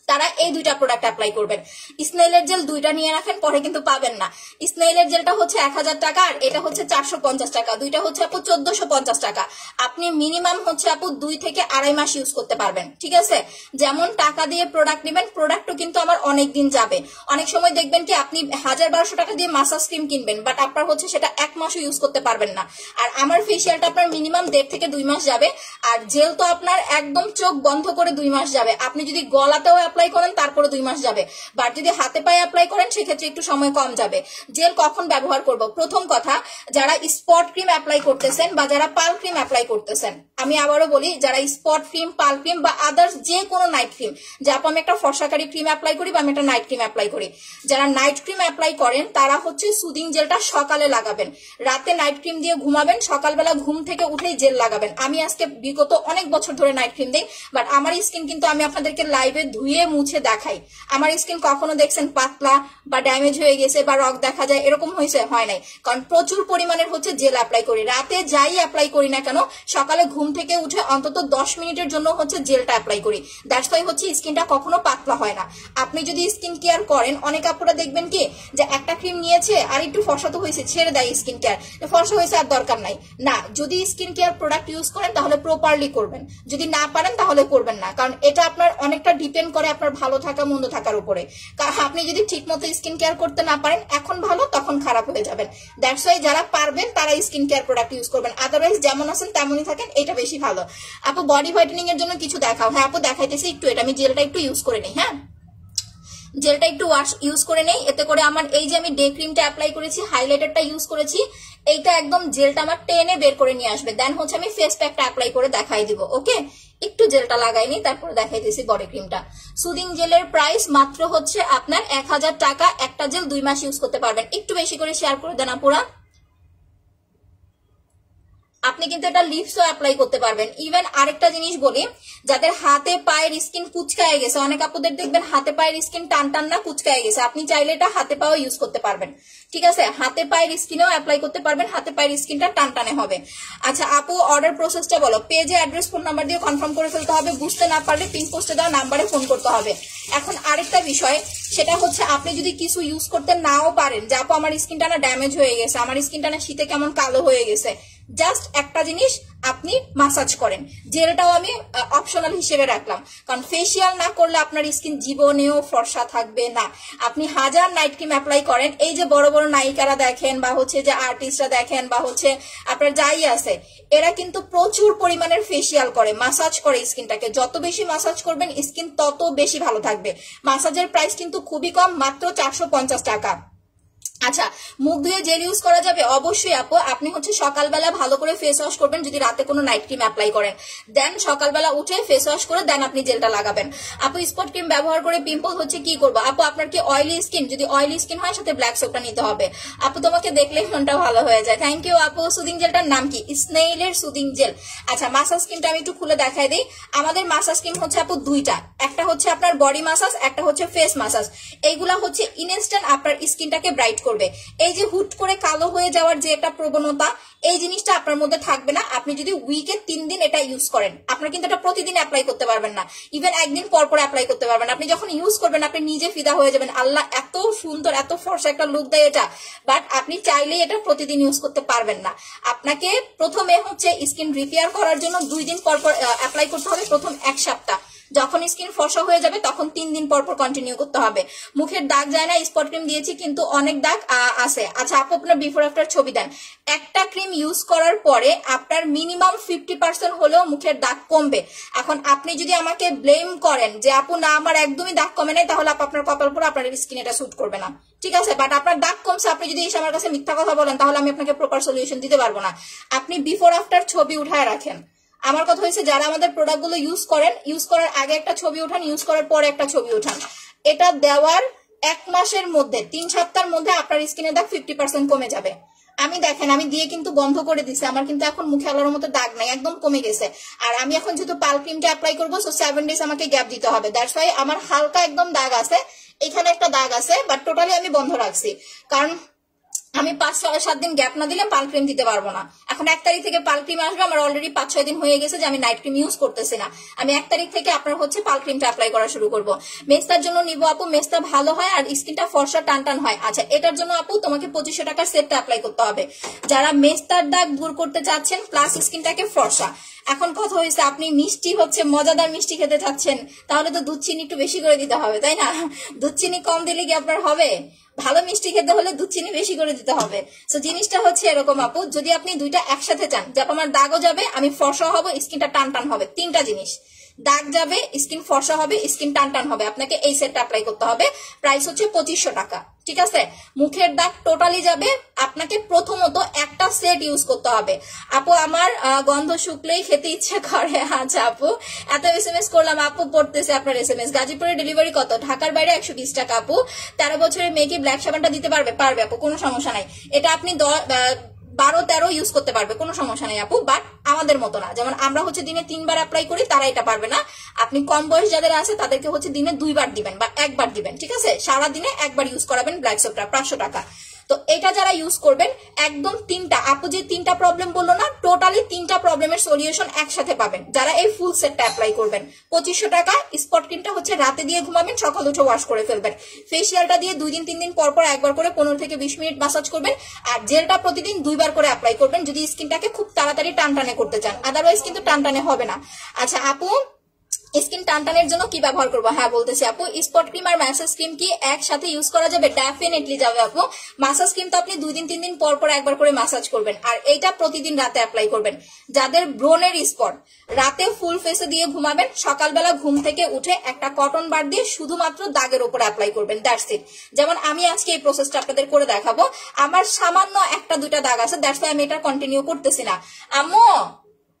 তারা এই 2টা প্রোডাক্ট অ্যাপ্লাই করবেন। স্নেইলের জেল 2টা নিয়ে রাখেন, পরে কিন্তু পাবেন না। স্নেইলের জেলটা হচ্ছে 1000 টাকা, আর এটা হচ্ছে 450 টাকা। 2টা হচ্ছে আপু 1450 টাকা। আপনি মিনিমাম হচ্ছে আপু 2 থেকে 2.5 মাস ইউজ করতে পারবেন। ঠিক আছে, যেমন টাকা দিয়ে প্রোডাক্ট নেবেন, প্রোডাক্টও কিন্তু আমার অনেক দিন যাবে। অনেক সময় দেখবেন কি আপনি 1000-1200 টাকা দিয়ে মাসাজ ক্রিম কিনবেন, বাট আপনার হচ্ছে সেটা 1 মাসও ইউজ করতে পারবেন না। আর আমার ফেসিয়ালটা আপনার মিনিমাম 1.5 থেকে 2 মাস যাবে, আর জেল তো আপনার একদম চোখ বন্ধ করে 2 মাস যাবে। আপনি যদি গলাতেও অ্যাপ্লাই করেন তারপরে 2 মাস যাবে, বাট যদি হাতে পায়ে অ্যাপ্লাই করেন সেক্ষেত্রে একটু সময় কম যাবে। জেল কখন ব্যবহার করব? প্রথম কথা, যারা স্পট ক্রিম অ্যাপ্লাই করতেছেন বা যারা পাল ক্রিম অ্যাপ্লাই করতেছেন, আমি আবারও বলি, যারা স্পট ক্রিম, পাল ক্রিম বা আদার্স যে কোনো নাইট ক্রিম, যে আপু আমি একটা ফর্সাকারী ক্রিম অ্যাপ্লাই করি বা আমি একটা নাইট ক্রিম অ্যাপ্লাই করি, যারা নাইট ক্রিম অ্যাপ্লাই করেন তারা হচ্ছে সুদিং জেলটা সকালে লাগাবেন, রাতে নাইট ক্রিম দিয়ে ঘুমাবেন, সকালবেলা ঘুম থেকে উঠেই জেল লাগাবেন। আমি আজকে বিগত অনেক বছর ধরে নাইট ক্রিম দিই, বাট আমার স্কিন কিন্তু আমি আপনাদেরকে লাইভে ধুয়ে মুছে দেখাই। আমার স্কিন কখনো দেখছেন পাতলা বা ড্যামেজ হয়ে গেছে বা রগ দেখা যায় এরকম হয়েছে? হয় নাই, কারণ প্রচুর পরিমাণের হচ্ছে জেল অ্যাপ্লাই করি। রাতে যাই অ্যাপ্লাই করি না কেন, সকালে ঘুম থেকে উঠে অন্তত 10 মিনিটের জন্য হচ্ছে জেলটা অ্যাপ্লাই করি। দ্যাটস ওয়াই হচ্ছে স্কিনটা কখনো পাতলা হয় না। আপনি যদি স্কিন কেয়ার করেন, অনেক আপুরা দেখবেন কি যে একটা ক্রিম নিয়েছে আর একটু ফর্সা তো হয়েছে, ছেড়ে দেয় স্কিন কেয়ার, ফর্সা হয়েছে আর দরকার নাই। না, যদি স্কিন কেয়ার প্রোডাক্ট ইউজ করেন তাহলে প্রপারলি করবেন, যদি না পারেন তাহলে করবেন না, কারণ এটা আপনার অনেকটা ডিপেন্ড করে আপনার ভালো থাকা মন্দ থাকার উপরে। আপনি যদি ঠিক মতো স্কিন কেয়ার করতে না পারেন, এখন ভালো তখন খারাপ হয়ে যাবেন। দ্যাটস ওয়াই যারা পারবেন তারা স্কিন কেয়ার প্রোডাক্ট ইউজ করবেন, আদারওয়াইজ যেমন আছেন তেমনই থাকেন, এটা বেশি ভালো। আপু বডি হোয়াইটেনিং এর জন্য কিছু দেখাও। হ্যাঁ আপু দেখাইতেছি, একটু এটা আমি জেলটা একটু ইউজ করে নিই। হ্যাঁ, জেলটা একটু ওয়াশ ইউজ করে নেই, এতে করে আমার এই যে আমি ডে ক্রিমটা অ্যাপ্লাই করেছি, হাইলাইটারটা ইউজ করেছি, এইটা একদম জেলটা আমার টেনে বের করে নিয়ে আসবে। দেন হচ্ছে আমি ফেস প্যাকটা অ্যাপ্লাই করে দেখাই দিব। ওকে, একটু জেলটা লাগাইনি, তারপরে দেখাই দিয়েছি বডি ক্রিমটা। সুদিং জেলের প্রাইস মাত্র হচ্ছে আপনার 1000 টাকা। একটা জেল 2 মাস ইউজ করতে পারবেন। একটু বেশি করে শেয়ার করে দেন আপুরা। আপনি কিন্তু এটা লিপসও অ্যাপ্লাই করতে পারবেন। ইভেন আরেকটা জিনিস বলি, যাদের হাতে পায়ের স্কিন কুচকায় গেছে, অনেক আপুদের দেখবেন হাতে পায়ের স্কিন টান টান না কুচকায় গেছে, আপনি চাইলে এটা হাতে পায়েও ইউজ করতে পারবেন। ঠিক আছে, হাতে পায়ের স্কিনেও অ্যাপ্লাই করতে পারবেন, হাতে পায়ের স্কিনটা টান টানে হবে। আচ্ছা আপু, অর্ডার প্রসেসটা বলো। পেজে অ্যাড্রেস ফোন নাম্বার দিয়ে কনফার্ম করে ফেলতে হবে, বুঝতে না পারলে পিন পোস্টে দেওয়া নাম্বারে ফোন করতে হবে। এখন আরেকটা বিষয়, সেটা হচ্ছে আপনি যদি কিছু ইউজ করতে নাও পারেন, যে আপু আমার স্কিনটা না ড্যামেজ হয়ে গেছে, আমার স্কিনটা না শীতে কেমন কালো হয়ে গেছে, জাস্ট একটা জিনিস আপনি মাসাজ করেন। জেলটাও আমি অপশনাল হিসেবে রাখলাম, কারণ ফেসিয়াল না করলে আপনার স্কিন জীবনেও ফর্সা থাকবে না। আপনি 1000 নাইট ক্রিম অ্যাপ্লাই করেন, এই যে বড় বড় নায়িকারা দেখেন বা হচ্ছে যে আর্টিস্টরা দেখেন বা হচ্ছে আপনার যাই আছে, এরা কিন্তু প্রচুর পরিমাণের ফেসিয়াল করে, মাসাজ করে স্কিনটাকে। যত বেশি মাসাজ করবেন স্কিন তত বেশি ভালো থাকবে। মাসাজের প্রাইস কিন্তু খুবই কম, মাত্র 450 টাকা। আচ্ছা, মুখ ধুয়ে জেল ইউজ করা যাবে? অবশ্যই আপু। আপনি হচ্ছে সকালবেলা ভালো করে ফেস ওয়াশ করবেন যদি রাতে কোনো নাইট ক্রিম অ্যাপ্লাই করেন, দেন সকালবেলা উঠে ফেস ওয়াশ করে দেন আপনি জেলটা লাগাবেন। আপু স্পট ক্রিম ব্যবহার করে পিম্পল হচ্ছে কি করবো? আপু আপনার কি অয়েলি স্কিন? যদি অয়েলি স্কিন হয় সাথে ব্ল্যাক সোপটা নিতে হবে। আপু তোমাকে দেখলে মনটা ভালো হয়ে যায়, থ্যাংক ইউ আপু। সুদিং জেলটার নাম কি? স্নেইলের সুদিং জেল। আচ্ছা, মাসাজ ক্রিমটা আমি একটু খুলে দেখাই দিই। আমাদের মাসাজ ক্রিম হচ্ছে আপু দুইটা, একটা হচ্ছে আপনার বডি মাসাজ, একটা হচ্ছে ফেস মাসাজ। এইগুলা হচ্ছে ইনস্ট্যান্ট আপনার স্কিনটাকে ব্রাইট করবে। এই যে হুট করে কালো হয়ে যাওয়ার যে একটা প্রবণতা, এই জিনিসটা আপনার মধ্যে থাকবে না আপনি যদি উইকে 3 দিন এটা ইউজ করেন। আপনার কিন্তু এটা প্রতিদিন অ্যাপ্লাই করতে পারবেন না, ইভেন একদিন পর পর অ্যাপ্লাই করতে পারবেন। আপনি যখন ইউজ করবেন আপনি নিজে ফিদা হয়ে যাবেন, আল্লাহ এত সুন্দর এত ফর্সা একটা লুক দেয় এটা। বাট আপনি চাইলেই এটা প্রতিদিন ইউজ করতে পারবেন না। আপনাকে প্রথমে হচ্ছে স্কিন রিপেয়ার করার জন্য 2 দিন পর পর অ্যাপ্লাই করতে হবে, প্রথম 1 সপ্তাহ। যখন স্কিন ফর্সা হয়ে যাবে তখন 3 দিন পর পর কন্টিনিউ করতে হবে। মুখের দাগ যায় না, স্পট ক্রিম দিয়েছি কিন্তু অনেক দাগ আছে। আচ্ছা আপু আপনার বিফোর আফটার ছবি দেন। একটা ক্রিম ইউজ করার পরে আপনার মিনিমাম 50% হলেও মুখের দাগ কমবে। এখন আপনি যদি আমাকে ব্লেম করেন যে আপু না আমার একদমই দাগ কমে নাই, তাহলে আপনার কপাল পুরো আপনার স্কিন এটা স্যুট করবে না, ঠিক আছে? বাট আপনার দাগ কমছে, আপনি যদি এসে আমার কাছে মিথ্যা কথা বলেন তাহলে আমি আপনাকে প্রপার সলিউশন দিতে পারবো না। আপনি বিফোর আফটার ছবি উঠায় রাখেন। আমার কথা হয়েছে যারা আমাদের প্রোডাক্ট গুলো ইউজ করেন, ইউজ করার আগে একটা ছবি উঠান, ইউজ করার পরে একটা ছবি উঠান। এটা দেওয়ার 1 মাসের মধ্যে 3 সপ্তাহের মধ্যে আপনার স্কিনের দাগ 50% কমে যাবে। আমি দেখেন আমি দিয়ে কিন্তু বন্ধ করে দিছি, আমার কিন্তু এখন মুখে আলোর মতো দাগ নাই, একদম কমে গেছে। আর আমি এখন যেহেতু পাল ক্রিমটা অ্যাপ্লাই করবো, সো 7 ডেজ আমাকে গ্যাপ দিতে হবে। দ্যাটস ওয়াই আমার হালকা একদম দাগ আছে, এখানে একটা দাগ আছে, বাট টোটালি আমি বন্ধ রাখছি, কারণ আমি 5-7 দিন গ্যাপ না দিলে পাল ক্রিম দিতে পারবো না। এখন 1 তারিখ থেকে পাল ক্রিম আসবে, আমার অলরেডি 5-6 দিন হয়ে গেছে যে আমি নাইট ক্রিম ইউজ করতেছি না। আমি 1 তারিখ থেকে আপনার হচ্ছে পাল ক্রিমটা অ্যাপ্লাই করা শুরু করবো। মেস্তার জন্য নিবো আপু, মেস্তা ভালো হয় আর স্কিনটা ফর্সা টান টান হয়। আচ্ছা এটার জন্য আপু তোমাকে 2500 টাকার সেটটা অ্যাপ্লাই করতে হবে যারা মেস্তার দাগ দূর করতে চাচ্ছেন প্লাস স্কিনটাকে ফর্সা। এখন কথা হয়েছে আপনি মিষ্টি হচ্ছে মজাদার মিষ্টি খেতে চাচ্ছেন, তাহলে তো দুধ চিনি একটু বেশি করে দিতে হবে, তাই না? দুধ চিনি কম দিলে কি আপনার হবে? ভালো মিষ্টি খেতে হলে দুধ চিনি বেশি করে দিতে হবে। তো জিনিসটা হচ্ছে এরকম আপু, যদি আপনি দুইটা একসাথে চান যে আমার দাগও যাবে আমি ফর্সা হব, স্কিনটা টান টান হবে, 3টা জিনিস, দাগ যাবে, স্কিন ফর্সা হবে, স্কিন টান টান হবে, আপনাকে এই সেটটা অ্যাপ্লাই করতে হবে। প্রাইস হচ্ছে 2500 টাকা, ঠিক আছে? মুখের দাগ টোটালি যাবে, আপনাকে প্রথমত একটা সেট ইউজ করতে হবে। আপু আমার গন্ধ শুকলেই খেতে ইচ্ছে করে। আচ্ছা আপু এত SMS করলাম, আপু পড়তেছে আপনার SMS। গাজীপুরের ডেলিভারি কত? ঢাকার বাইরে 120 টাকা আপু। 13 বছরের মেয়ে কি ব্ল্যাক সাবানটা দিতে পারবে? পারবে আপু, কোনো সমস্যা নাই। এটা আপনি 12-13 ইউজ করতে পারবে, কোনো সমস্যা নেই আপু। বাট আমাদের মতো না, যেমন আমরা হচ্ছে দিনে 3 বার অ্যাপ্লাই করি, তারা এটা পারবে না। আপনি কম বয়স যাদের আছে তাদেরকে হচ্ছে দিনে 2 বার দিবেন বা 1 বার দিবেন, ঠিক আছে? সারা দিনে 1 বার ইউজ করাবেন ব্ল্যাক সোপটা, 500 টাকা। তো এটা যারা ইউজ করবেন একদম 3টা, আপু যে 3টা প্রবলেম বললো না, টোটালি 3টা প্রবলেমের সলিউশন একসাথে পাবেন যারা এই ফুল সেটটা অ্যাপ্লাই করবেন। 2500 টাকা। স্পট ক্রিমটা হচ্ছে রাতে দিয়ে ঘুমাবেন, সকাল উঠে ওয়াশ করে ফেলবেন। ফেসিয়ালটা দিয়ে 2 দিন 3 দিন পর পর একবার করে 15 থেকে 20 মিনিট মাসাজ করবেন। আর জেলটা প্রতিদিন 2 বার করে অ্যাপ্লাই করবেন যদি স্কিনটাকে খুব তাড়াতাড়ি টানটানে করতে চান, আদারওয়াইজ কিন্তু টানটানে হবে না। আচ্ছা আপু স্কিন টানটানের জন্য কি ব্যবহার করবো? হ্যাঁ বলতেছি আপু, স্পট ক্রিম আর ম্যাসাজ ক্রিম কি একসাথে ইউজ করা যাবে? ডেফিনেটলি যাবে আপু। ম্যাসাজ ক্রিম তো আপনি 2 দিন 3 দিন পর পর একবার করে ম্যাসাজ করবেন, আর এইটা প্রতিদিন রাতে অ্যাপ্লাই করবেন। যাদের ব্রনের স্পট, রাতে ফুল ফেসে দিয়ে ঘুমাবেন, সকালবেলা ঘুম থেকে উঠে একটা কটন বার দিয়ে শুধুমাত্র দাগের উপর অ্যাপ্লাই করবেন, দ্যাটস ইট। যেমন আমি আজকে এই প্রসেসটা আপনাদের করে দেখাবো। আমার সামান্য 1-2টা দাগ আছে, দ্যাটস ওয়াই আমি এটা কন্টিনিউ করতেছি না। আম্মু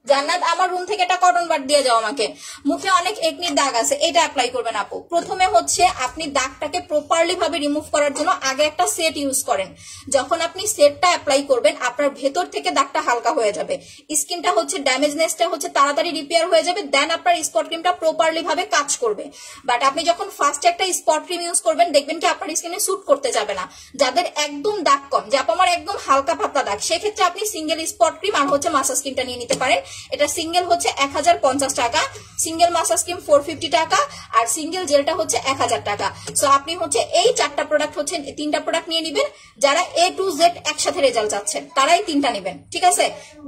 জান্নাত আমার রুম থেকে একটা কটন বাড দিয়ে যাও আমাকে। মুখে অনেক একনির দাগ আছে, এটা অ্যাপ্লাই করবেন আপু। প্রথমে হচ্ছে আপনি দাগটাকে প্রপারলি ভাবে রিমুভ করার জন্য আগে একটা সেট ইউজ করেন। যখন আপনি সেটটা অ্যাপ্লাই করবেন আপনার ভেতর থেকে দাগটা হালকা হয়ে যাবে, স্কিনটা হচ্ছে ড্যামেজনেসটা হচ্ছে তাড়াতাড়ি রিপেয়ার হয়ে যাবে, দেন আপনার স্পট ক্রিমটা প্রপারলি ভাবে কাজ করবে। বাট আপনি যখন ফার্স্ট একটা স্পট ক্রিম ইউজ করবেন দেখবেন কি আপনার স্কিনে স্যুট করতে যাবে না। যাদের একদম দাগ কম, যে আমার একদম হালকা পাতলা দাগ, সেক্ষেত্রে আপনি সিঙ্গেল স্পট ক্রিম আর হচ্ছে মাসাজ ক্রিমটা নিয়ে নিতে পারেন। এটা সিঙ্গেল হচ্ছে 1050 টাকা, সিঙ্গেল মাসাজ ক্রিম 450 টাকা, আর সিঙ্গেল জেলটা হচ্ছে 1000 টাকা। সো আপনি হচ্ছে এই 4টা প্রোডাক্ট হচ্ছে 3টা প্রোডাক্ট নিয়ে নিবেন। যারা A to Z একসাথে রেজাল্ট চাচ্ছেন তারাই 3টা নেবেন, ঠিক আছে?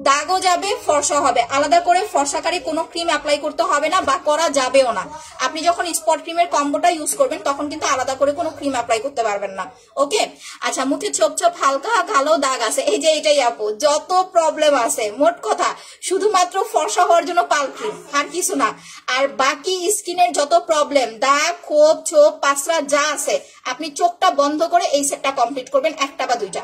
দাগও যাবে, ফর্সা হবে, আলাদা করে ফর্সাকারী কোনো ক্রিম অ্যাপ্লাই করতে হবে না বা করা যাবেও না। আপনি যখন স্পট ক্রিমের কম্বোটা ইউজ করবেন তখন কিন্তু আলাদা করে কোনো ক্রিম অ্যাপ্লাই করতে পারবেন না, ওকে? আচ্ছা মুখে ছোপ ছোপ হালকা কালো দাগ আছে, এই যে এটাই আপু, যত প্রবলেম আছে মোট কথা শুধু শুধুমাত্র ফর্সা হওয়ার জন্য পাল ক্রিম, আর কিছু না। আর বাকি স্কিনের যত প্রবলেম, দাগ, খোপ, ছোপ, পাঁচরা যা আছে, আপনি চোখটা বন্ধ করে এই সেটটা কমপ্লিট করবেন, একটা বা দুইটা।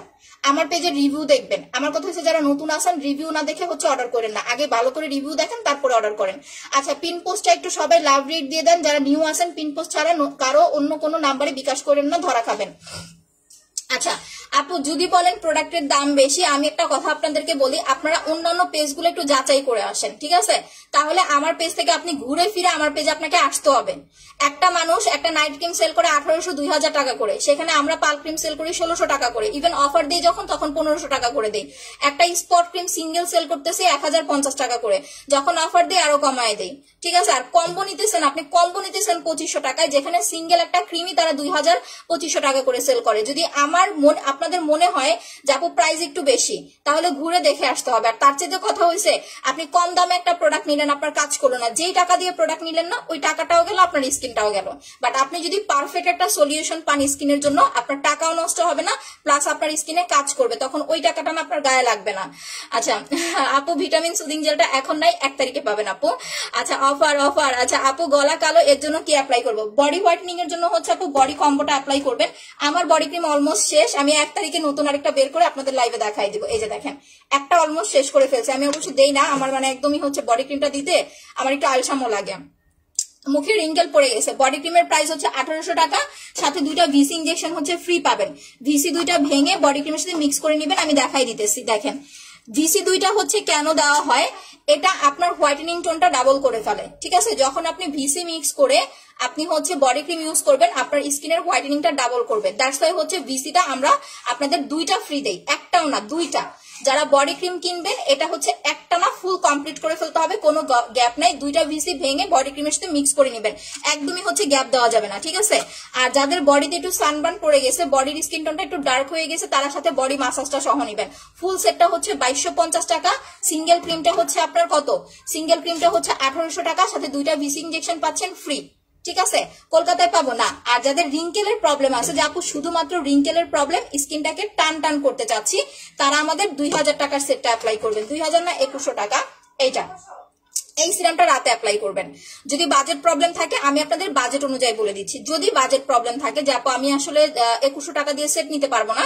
আমার পেজের রিভিউ দেখবেন। আমার কথা হচ্ছে যারা নতুন আসেন রিভিউ না দেখে হচ্ছে অর্ডার করেন না, আগে ভালো করে রিভিউ দেখেন তারপরে অর্ডার করেন। আচ্ছা, পিন পোস্টটা একটু সবাই লাভ রেট দিয়ে দেন। যারা নিউ আসেন পিন পোস্ট ছাড়া কারো অন্য কোনো নাম্বারে বিকাশ করেন না, ধরা খাবেন। আচ্ছা আপু, যদি বলেন প্রোডাক্টের দাম বেশি, আমি একটা কথা আপনাদেরকে বলি, আপনারা অন্যান্য পেজগুলো একটু যাচাই করে আসেন, ঠিক আছে? তাহলে আমার পেজ থেকে আপনি ঘুরে ফিরে আমার পেজে আপনাকে আসতে হবে। একটা মানুষ একটা নাইট ক্রিম সেল করে 1800-2000 টাকা করে, সেখানে আমরা পাল ক্রিম সেল করি 1600 টাকা করে, ইভেন অফার দিই যখন তখন 1500 টাকা করে দিই। একটা স্পট ক্রিম সিঙ্গেল সেল করতেছি 1050 টাকা করে, যখন অফার দিই আরো কমায় দিই, ঠিক আছে? আর কম্বো নিতেছেন, আপনি কম্বো নিতেছেন 2500 টাকায়, যেখানে সিঙ্গেল একটা ক্রিমই তারা 2500 টাকা করে সেল করে। যদি আপনাদের মনে হয় যে আপু প্রাইস একটু বেশি, তাহলে ঘুরে দেখে আসতে হবে। আর তার চেয়ে কথা হয়েছে, আপনি কম দামে একটা প্রোডাক্ট নিলেন, আপনার কাজ করলো না, যেই টাকা দিয়ে প্রোডাক্ট নিলেন না ওই টাকাটাও গেল, আপনার স্কিনটাও গেল। বাট আপনি যদি পারফেক্ট একটা সলিউশন পান স্কিনের জন্য, আপনার টাকাও নষ্ট হবে না, প্লাস আপনার স্কিনে কাজ করবে, তখন ওই টাকাটা না আপনার গায়ে লাগবে না। আচ্ছা আপু, ভিটামিন সুদিং জেলটা এখন নাই, 1 তারিখে পাবেন আপু। আচ্ছা অফার। আচ্ছা আপু, গলা কালো এর জন্য কি অ্যাপ্লাই করবো? বডি হোয়াইটনিং এর জন্য হচ্ছে আপু বডি কম্বোটা অ্যাপ্লাই করবেন। আমার বডি ক্রিম অলমোস্ট শেষ, আমি 1 তারিখে নতুন আরেকটা বের করে আপনাদের লাইভে দেখাই দিব। এই যে দেখেন, একটা অলমোস্ট শেষ করে ফেলছে। আমি অবশ্যই দেই না, আমার মানে একদমই হচ্ছে বডি ক্রিমটা দিতে আমার একটু আলসামও লাগে, মুখে রিঙ্কেল পড়ে গেছে। বডি ক্রিমের প্রাইস হচ্ছে 1800 টাকা, সাথে 2টা ভিসি ইনজেকশন হচ্ছে ফ্রি পাবেন। ভিসি 2টা ভেঙে বডি ক্রিমের সাথে মিক্স করে নেবেন, আমি দেখাই দিতেছি। দেখেন ভিসি 2টা হচ্ছে কেন দেওয়া হয়, এটা আপনার হোয়াইটেনিং টোনটা ডাবল করে ফেলে, ঠিক আছে? যখন আপনি ভিসি মিক্স করে আপনি হচ্ছে বডি ক্রিম ইউজ করবেন, আপনার স্কিনের হোয়াইটেনিংটা ডাবল করবে। দ্যাটস ওয়াই হচ্ছে ভিসিটা আমরা আপনাদের 2টা ফ্রি দেই, একটাও না 2টা। যারা বডি ক্রিম কিনবেন, এটা হচ্ছে একটা না ফুল কমপ্লিট করে ফেলতে হবে, কোনো গ্যাপ নাই। 2টা ভিসি ভেঙে বডি ক্রিমের সাথে মিক্স করে নেবেন, একদমই হচ্ছে গ্যাপ দেওয়া যাবে না, ঠিক আছে? আর যাদের বডিতে একটু সানবার্ন পড়ে গেছে, বডির স্কিন টোনটা একটু ডার্ক হয়ে গেছে, তার সাথে বডি মাসাজটা সহ নেবেন। ফুল সেটটা হচ্ছে 2250 টাকা, সিঙ্গেল ক্রিমটা হচ্ছে আপনার কত? সিঙ্গেল ক্রিমটা হচ্ছে 1800 টাকা, সাথে 2টা ভিসি ইনজেকশন পাচ্ছেন ফ্রি, ঠিক আছে? কলকাতায় পাবো না। আর যাদের রিঙ্কেলের প্রবলেম আছে, যে আপু শুধুমাত্র রিঙ্কেলের প্রবলেম, স্কিনটাকে টান করতে চাচ্ছি, তারা আমাদের 2000 টাকার সেটটা অ্যাপ্লাই করবেন। 2000 না 2100 টাকা। এইটা এই সিরামটা রাতে অ্যাপ্লাই করবেন। যদি বাজেট প্রবলেম থাকে, আমি আপনাদের বাজেট অনুযায়ী বলে দিচ্ছি। যদি বাজেট প্রবলেম থাকে যে আপু আমি আসলে 2100 টাকা দিয়ে সেট নিতে পারবো না,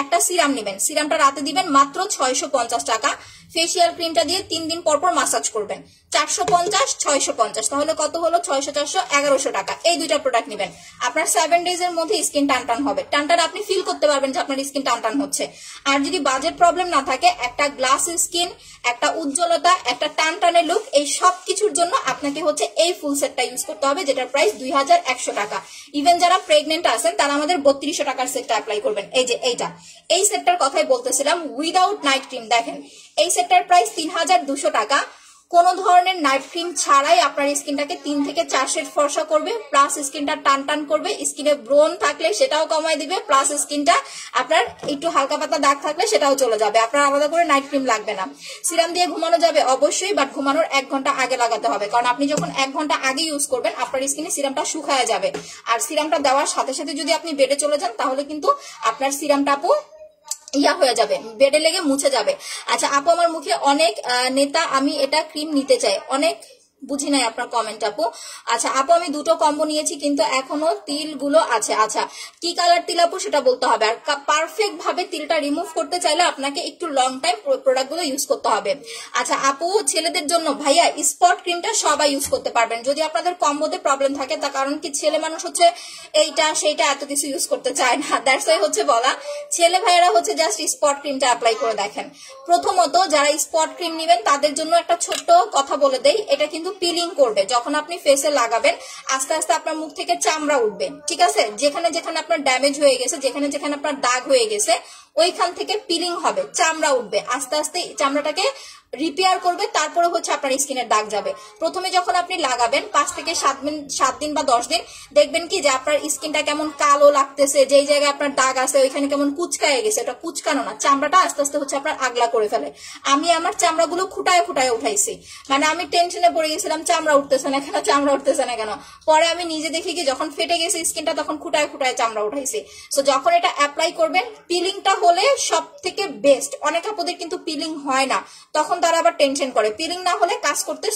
একটা সিরাম নেবেন, সিরামটা রাতে দিবেন মাত্র 650 টাকা। ফেসিয়াল ক্রিমটা দিয়ে 3 দিন পর পর মাসাজ করবেন, 450 650, তাহলে কত হলো? 600 400 1100 টাকা। এই 2টা প্রোডাক্ট নেবেন, আপনার 7 ডেজ এর মধ্যে স্কিন টান হবে। টান আপনি ফিল করতে পারবেন যে আপনার স্কিন টান হচ্ছে। আর যদি বাজেট প্রবলেম না থাকে, একটা গ্লাস স্কিন, একটা উজ্জ্বলতা, একটা টানের লুক, এই সব কিছুর জন্য আপনাকে হচ্ছে এই ফুল সেটটা ইউজ করতে হবে, যেটার প্রাইস 2100 টাকা। ইভেন যারা প্রেগনেন্ট আছেন তারা আমাদের 3200 টাকার সেটটা অ্যাপ্লাই করবেন। এই যে এই সেটটার কথাই বলতেছিলাম, উইদাউট নাইট ক্রিম। দেখেন এই সেটটার প্রাইস 3200 টাকা। কোন ধরনের নাইট ক্রিম ছাড়াই আপনার স্কিনটাকে 3 থেকে 4 শেড ফর্সা করবে, প্লাস স্কিনটা টান করবে। স্কিনে ব্রোন থাকলে সেটাও কমায় দিবে, প্লাস স্কিনটা আপনার একটু হালকা পাতলা দাগ থাকলে সেটাও চলে যাবে। আপনার আলাদা করে নাইট ক্রিম লাগবে না। সিরাম দিয়ে ঘুমানো যাবে অবশ্যই, বাট ঘুমানোর 1 ঘন্টা আগে লাগাতে হবে, কারণ আপনি যখন 1 ঘন্টা আগে ইউজ করবেন আপনার স্কিনে সিরামটা শুকায় যাবে। আর সিরামটা দেওয়ার সাথে সাথে যদি আপনি বেডে চলে যান, তাহলে কিন্তু আপনার সিরামটা আপু হয়ে যাবে, বেডে লেগে মুছে যাবে। আচ্ছা আপু, আমার মুখে অনেক নেতা, আমি এটা ক্রিম নিতে চাই, অনেক বুঝি নাই আপনার কমেন্ট আপু। আচ্ছা আপু, আমি 2টো কম্বো নিয়েছি কিন্তু এখনো তিল গুলো আছে। আচ্ছা কি কালার তিল আপু সেটা বলতে হবে। আর পারফেক্ট ভাবে তিলটা রিমুভ করতে চাইলে আপনাকে একটু লং টাইম প্রোডাক্ট গুলো ইউজ করতে হবে। আচ্ছা আপু, ছেলেদের জন্য ভাইয়া স্পট ক্রিমটা সবাই ইউজ করতে পারবেন যদি আপনাদের কম্বোতে প্রবলেম থাকে। তার কারণ কি, ছেলে মানুষ হচ্ছে এইটা সেইটা এত কিছু ইউজ করতে চায় না, দ্যাটস ওয়াই হচ্ছে বলা। ছেলে ভাইয়েরা হচ্ছে জাস্ট স্পট ক্রিমটা অ্যাপ্লাই করে দেখেন। প্রথমত যারা স্পট ক্রিম নেবেন তাদের জন্য একটা ছোট্ট কথা বলে দেই, এটা কিন্তু পিলিং করবে। যখন আপনি ফেসে লাগাবেন আস্তে আস্তে আপনার মুখ থেকে চামড়া উঠবে, ঠিক আছে? যেখানে যেখানে আপনার ড্যামেজ হয়ে গেছে, যেখানে যেখানে আপনার দাগ হয়ে গেছে, ওইখান থেকে পিলিং হবে, চামড়া উঠবে। আস্তে আস্তে চামড়াটাকে রিপেয়ার করবে, তারপরে হচ্ছে আপনার স্কিনের দাগ যাবে। প্রথমে যখন আপনি লাগাবেন 5 থেকে 7 দিন বা 10 দিন দেখবেন কি যে আপনার স্কিনটা কেমন কালো লাগতেছে, যেই জায়গায় আপনার দাগ আছে ওইখানে কেমন কুচকায় গেছে। এটা কুচকানো না, চামড়াটা আস্তে আস্তে হচ্ছে আপনার আগলা করে ফেলে। আমি আমার চামড়াগুলো খুঁটায় উঠাইছি, মানে আমি টেনশনে পড়ে গেছিলাম চামড়া উঠতেছে না কেন, চামড়া উঠতেছে না কেন। পরে আমি নিজে দেখি কি যখন ফেটে গেছে স্কিনটা তখন খুঁটায় চামড়া উঠাইছি। সো যখন এটা অ্যাপ্লাই করবেন, পিলিংটা হলে সব থেকে বেস্ট। অনেক আপুদের কিন্তু পিলিং হয় না, তখন তারা আবার টেনশন করে, পিলিং না হলে কাজ করতে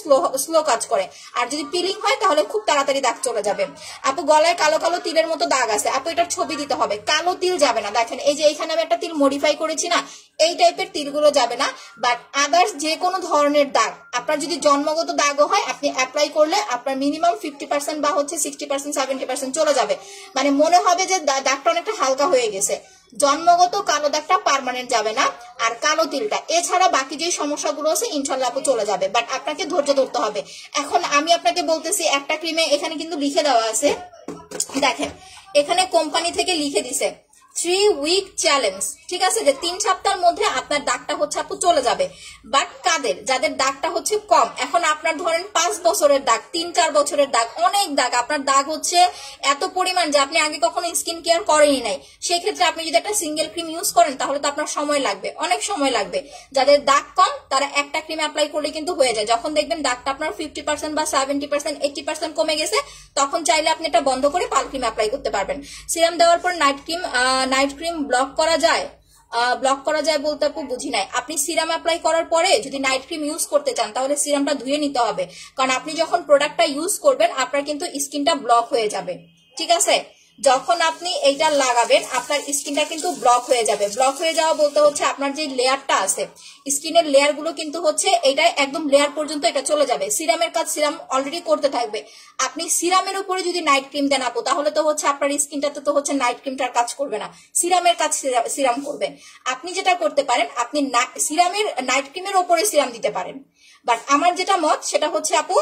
স্লো কাজ করে, আর যদি পিলিং হয় তাহলে খুব তাড়াতাড়ি দাগ চলে যাবে। আপু গলায় কালো কালো তিলের মতো দাগ আছে, আপু এটার ছবি দিতে হবে। কালো তিল যাবে না, দেখেন এই যে এখানে আমি একটা তিল মডিফাই করেছি না, এই টাইপের তিলগুলো যাবে না। বাট আদার্স যে কোনো ধরনের দাগ, আপনার যদি জন্মগত দাগও হয় আপনি অ্যাপ্লাই করলে আপনার মিনিমাম 50% বা হচ্ছে 60% 70% চলে যাবে, মানে মনে হবে যে দাগটা অনেকটা হালকা হয়ে গেছে। জন্মগত কালো দাগটা পার্মানেন্ট যাবে না, আর কালো তিলটা এছাড়া বাকি যে সমস্যাগুলো আছে ইনশাল্লাহ আপু চলে যাবে, বাট আপনাকে ধৈর্য ধরতে হবে। এখন আমি আপনাকে বলতেছি একটা ক্রিমে এখানে কিন্তু লিখে দেওয়া আছে, দেখেন এখানে কোম্পানি থেকে লিখে দিছে 3 উইক চ্যালেঞ্জ, ঠিক আছে, যে 3 সপ্তাহের মধ্যে আপনার দাগটা হচ্ছে আপু চলে যাবে। বাট কাদের, যাদের দাগটা হচ্ছে কম, এখন আপনার ধরেন 5 বছরের দাগ, 3-4 বছরের দাগ, অনেক দাগ, আপনার দাগ হচ্ছে এত পরিমাণ যে আপনি আগে কখনো স্কিন কেয়ার করেনই নাই, সেই ক্ষেত্রে আপনি যদি একটা সিঙ্গেল ক্রিম ইউজ করেন তাহলে তো আপনার সময় লাগবে, অনেক সময় লাগবে। যাদের দাগ কম তারা একটা ক্রিম অ্যাপ্লাই করলে কিন্তু হয়ে যায়। যখন দেখবেন দাগটা আপনার 50% বা 70% 80% কমে গেছে, তখন চাইলে আপনি এটা বন্ধ করে পাল ক্রিম অ্যাপ্লাই করতে পারবেন। সিরাম দেওয়ার পর নাইট ক্রিম ব্লক করা যায়, ব্লক করা যায় বলতে আপু বুঝি নাই। আপনি সিরাম অ্যাপ্লাই করার পরে যদি নাইট ক্রিম ইউজ করতে চান তাহলে সিরামটা ধুয়ে নিতে হবে, কারণ আপনি যখন প্রোডাক্টটা ইউজ করবেন আপনার কিন্তু স্কিনটা ব্লক হয়ে যাবে, ঠিক আছে। যখন আপনি এইটা লাগাবেন আপনার স্কিনটা কিন্তু ব্লক হয়ে যাবে। ব্লক হয়ে যাওয়া বলতে হচ্ছে আপনার যে লেয়ারটা আছে, স্কিনের লেয়ার গুলো কিন্তু হচ্ছে এটা একদম লেয়ার পর্যন্ত এটা চলে যাবে। সিরামের কাজ সিরাম অলরেডি করতে থাকবে, আপনি সিরামের উপরে যদি নাইট ক্রিম দেন আপু তাহলে তো হচ্ছে আপনার স্কিনটাতে তো হচ্ছে নাইট ক্রিমটার কাজ করবে না, সিরামের কাজ সিরাম করবে। আপনি যেটা করতে পারেন, আপনি সিরামের নাইট ক্রিমের উপরে সিরাম দিতে পারেন, বাট আমার যেটা মত সেটা হচ্ছে আপু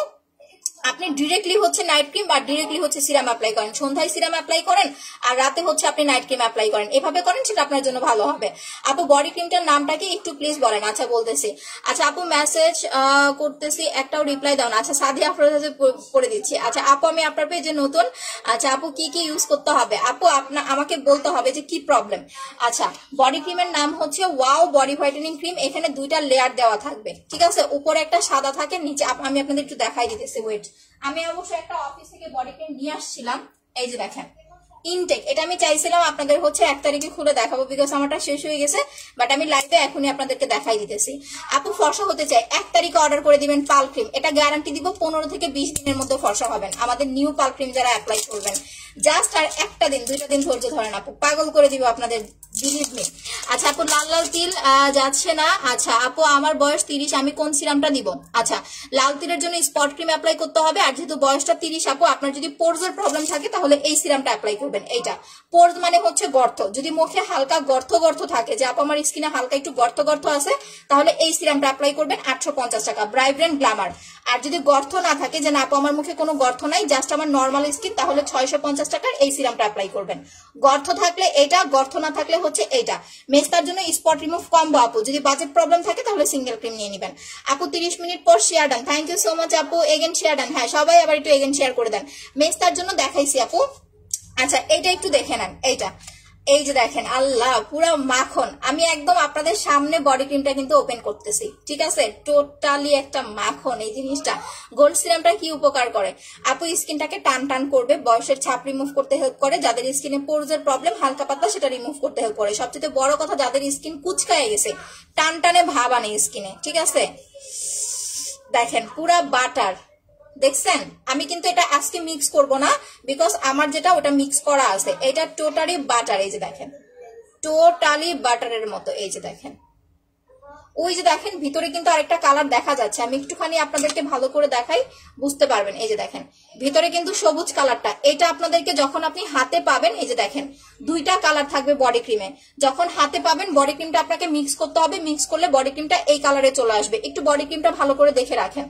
আপনি ডিরেক্টলি হচ্ছে নাইট ক্রিম বা ডিরেক্টলি হচ্ছে সিরাম অ্যাপ্লাই করেন, সন্ধ্যায় সিরাম অ্যাপ্লাই করেন আর রাতে হচ্ছে আপনি নাইট ক্রিম অ্যাপ্লাই করেন, এভাবে করেন, সেটা আপনার জন্য ভালো হবে। আপু বডি ক্রিমটার নামটা কি একটু প্লিজ বলেন। আচ্ছা বলতেছি, আচ্ছা আপু মেসেজ করতেছি, একটাও রিপ্লাই দাও না। আচ্ছা সাদিয়া আফরোজা করে দিচ্ছি। আচ্ছা আপু আমি আপনার পেজে নতুন, আচ্ছা আপু কি কি ইউজ করতে হবে, আপু আপনার আমাকে বলতে হবে যে কি প্রবলেম। আচ্ছা বডি ক্রিমের নাম হচ্ছে ওয়াও বডি হোয়াইটেনিং ক্রিম, এখানে 2টা লেয়ার দেওয়া থাকবে, ঠিক আছে, উপরে একটা সাদা থাকে, নিচে আমি আপনাদের একটু দেখাই দিতেছি, ওয়েট। আমি অবশ্যই একটা অফিস থেকে বডি ক্রিম নিয়ে আসছিলাম, এই যে দেখেন ইনটেক, এটা আমি চাইছিলাম আপনাদের হচ্ছে 1 তারিখে খুলে দেখাবো, বিকজ আমারটা শেষ হয়ে গেছে, বাট আমি লাইভে এখনই আপনাদেরকে দেখাই দিতেছি। আপু ফর্সা হতে চাই, 1 তারিখে অর্ডার করে দিবেন পাল ক্রিম, এটা গ্যারান্টি দিব 15 থেকে 20 দিনের মধ্যে ফর্সা হবেন আমাদের নিউ পাল ক্রিম যারা অ্যাপ্লাই করবেন। জাস্ট আর 1টা দিন 2টা দিন ধৈর্য ধরেন আপু, পাগল করে দিব আপনাদের, বিলিভ মি। আচ্ছা আপু লাল লাল তিল যাচ্ছে না। আচ্ছা আপু আমার বয়স 30, আমি কোন সিরামটা দিব। আচ্ছা লাল তিলের জন্য স্পট ক্রিম অ্যাপ্লাই করতে হবে, আর যেহেতু বয়সটা 30 আপু আপনার যদি পোরসের প্রবলেম থাকে তাহলে এই সিরামটা অ্যাপ্লাই করবেন। এইটা পোরস মানে হচ্ছে গর্ত, যদি মুখে হালকা গর্ত থাকে যে আপু আমার স্কিনে হালকা একটু গর্ত আছে, তাহলে এই সিরামটা অ্যাপ্লাই করবেন 850 টাকা, ব্রাইব্রেন্ট গ্ল্যামার। আর যদি গর্ত না থাকে যে না আপু আমার মুখে কোনো গর্ত নাই, জাস্ট আমার নর্মাল স্কিন, তাহলে 650 টাকার এই সিরামটা অ্যাপ্লাই করবেন। গর্ত থাকলে এটা, গর্ত না থাকলে হচ্ছে এইটা। মেস্তার জন্য স্পট রিমুভ কম্বো আপু, যদি বাজেট প্রবলেম থাকে তাহলে সিঙ্গেল ক্রিম নিয়ে নেবেন। আপু 30 মিনিট পর share done, thank you so much আপু, এগেন শেয়ার ডান, হ্যাঁ সবাই আবার একটু এগেন শেয়ার করে দেন। মেস্তার জন্য দেখাইছি আপু। আচ্ছা এইটা একটু দেখে নেন, এইটা এই যে দেখেন আল্লাহ পুরো মাখন, আমি একদম আপনাদের সামনে বডি ক্রিমটা কিন্তু ওপেন করতেছি, ঠিক আছে, টোটালি একটা মাখন এই জিনিসটা। গোল্ড সিরামটা কি উপকার করে আপু, স্কিনটাকে টান টান করবে, বয়সের ছাপ রিমুভ করতে হেল্প করে, যাদের স্কিনে পোরসের প্রবলেম হালকা পাতলা সেটা রিমুভ করতে হেল্প করে, সবচেয়ে বড় কথা যাদের স্কিন কুচকায় গেছে, টান টানে ভাব আনে স্কিনে, ঠিক আছে। দেখেন পুরা বাটার, দেখছেন, আমি কিন্তু এটা আজকে মিক্স করব না, বিকজ আমার যেটা ওটা মিক্স করা আছে, এটা টোটালি বাটার, এই যে দেখেন টোটালি বাটারের মতো, এই যে দেখেন, ওই যে দেখেন ভিতরে কিন্তু আরেকটা কালার দেখা যাচ্ছে, আমি একটুখানি আপনাদেরকে ভালো করে দেখাই বুঝতে পারবেন। এই যে দেখেন ভিতরে কিন্তু সবুজ কালারটা, এটা আপনাদেরকে যখন আপনি হাতে পাবেন, এই যে দেখেন 2টা কালার থাকবে বডি ক্রিমে, যখন হাতে পাবেন বডি ক্রিমটা আপনাকে মিক্স করতে হবে, মিক্স করলে বডি ক্রিমটা এই কালারে চলে আসবে, একটু বডি ক্রিমটা ভালো করে দেখে রাখেন।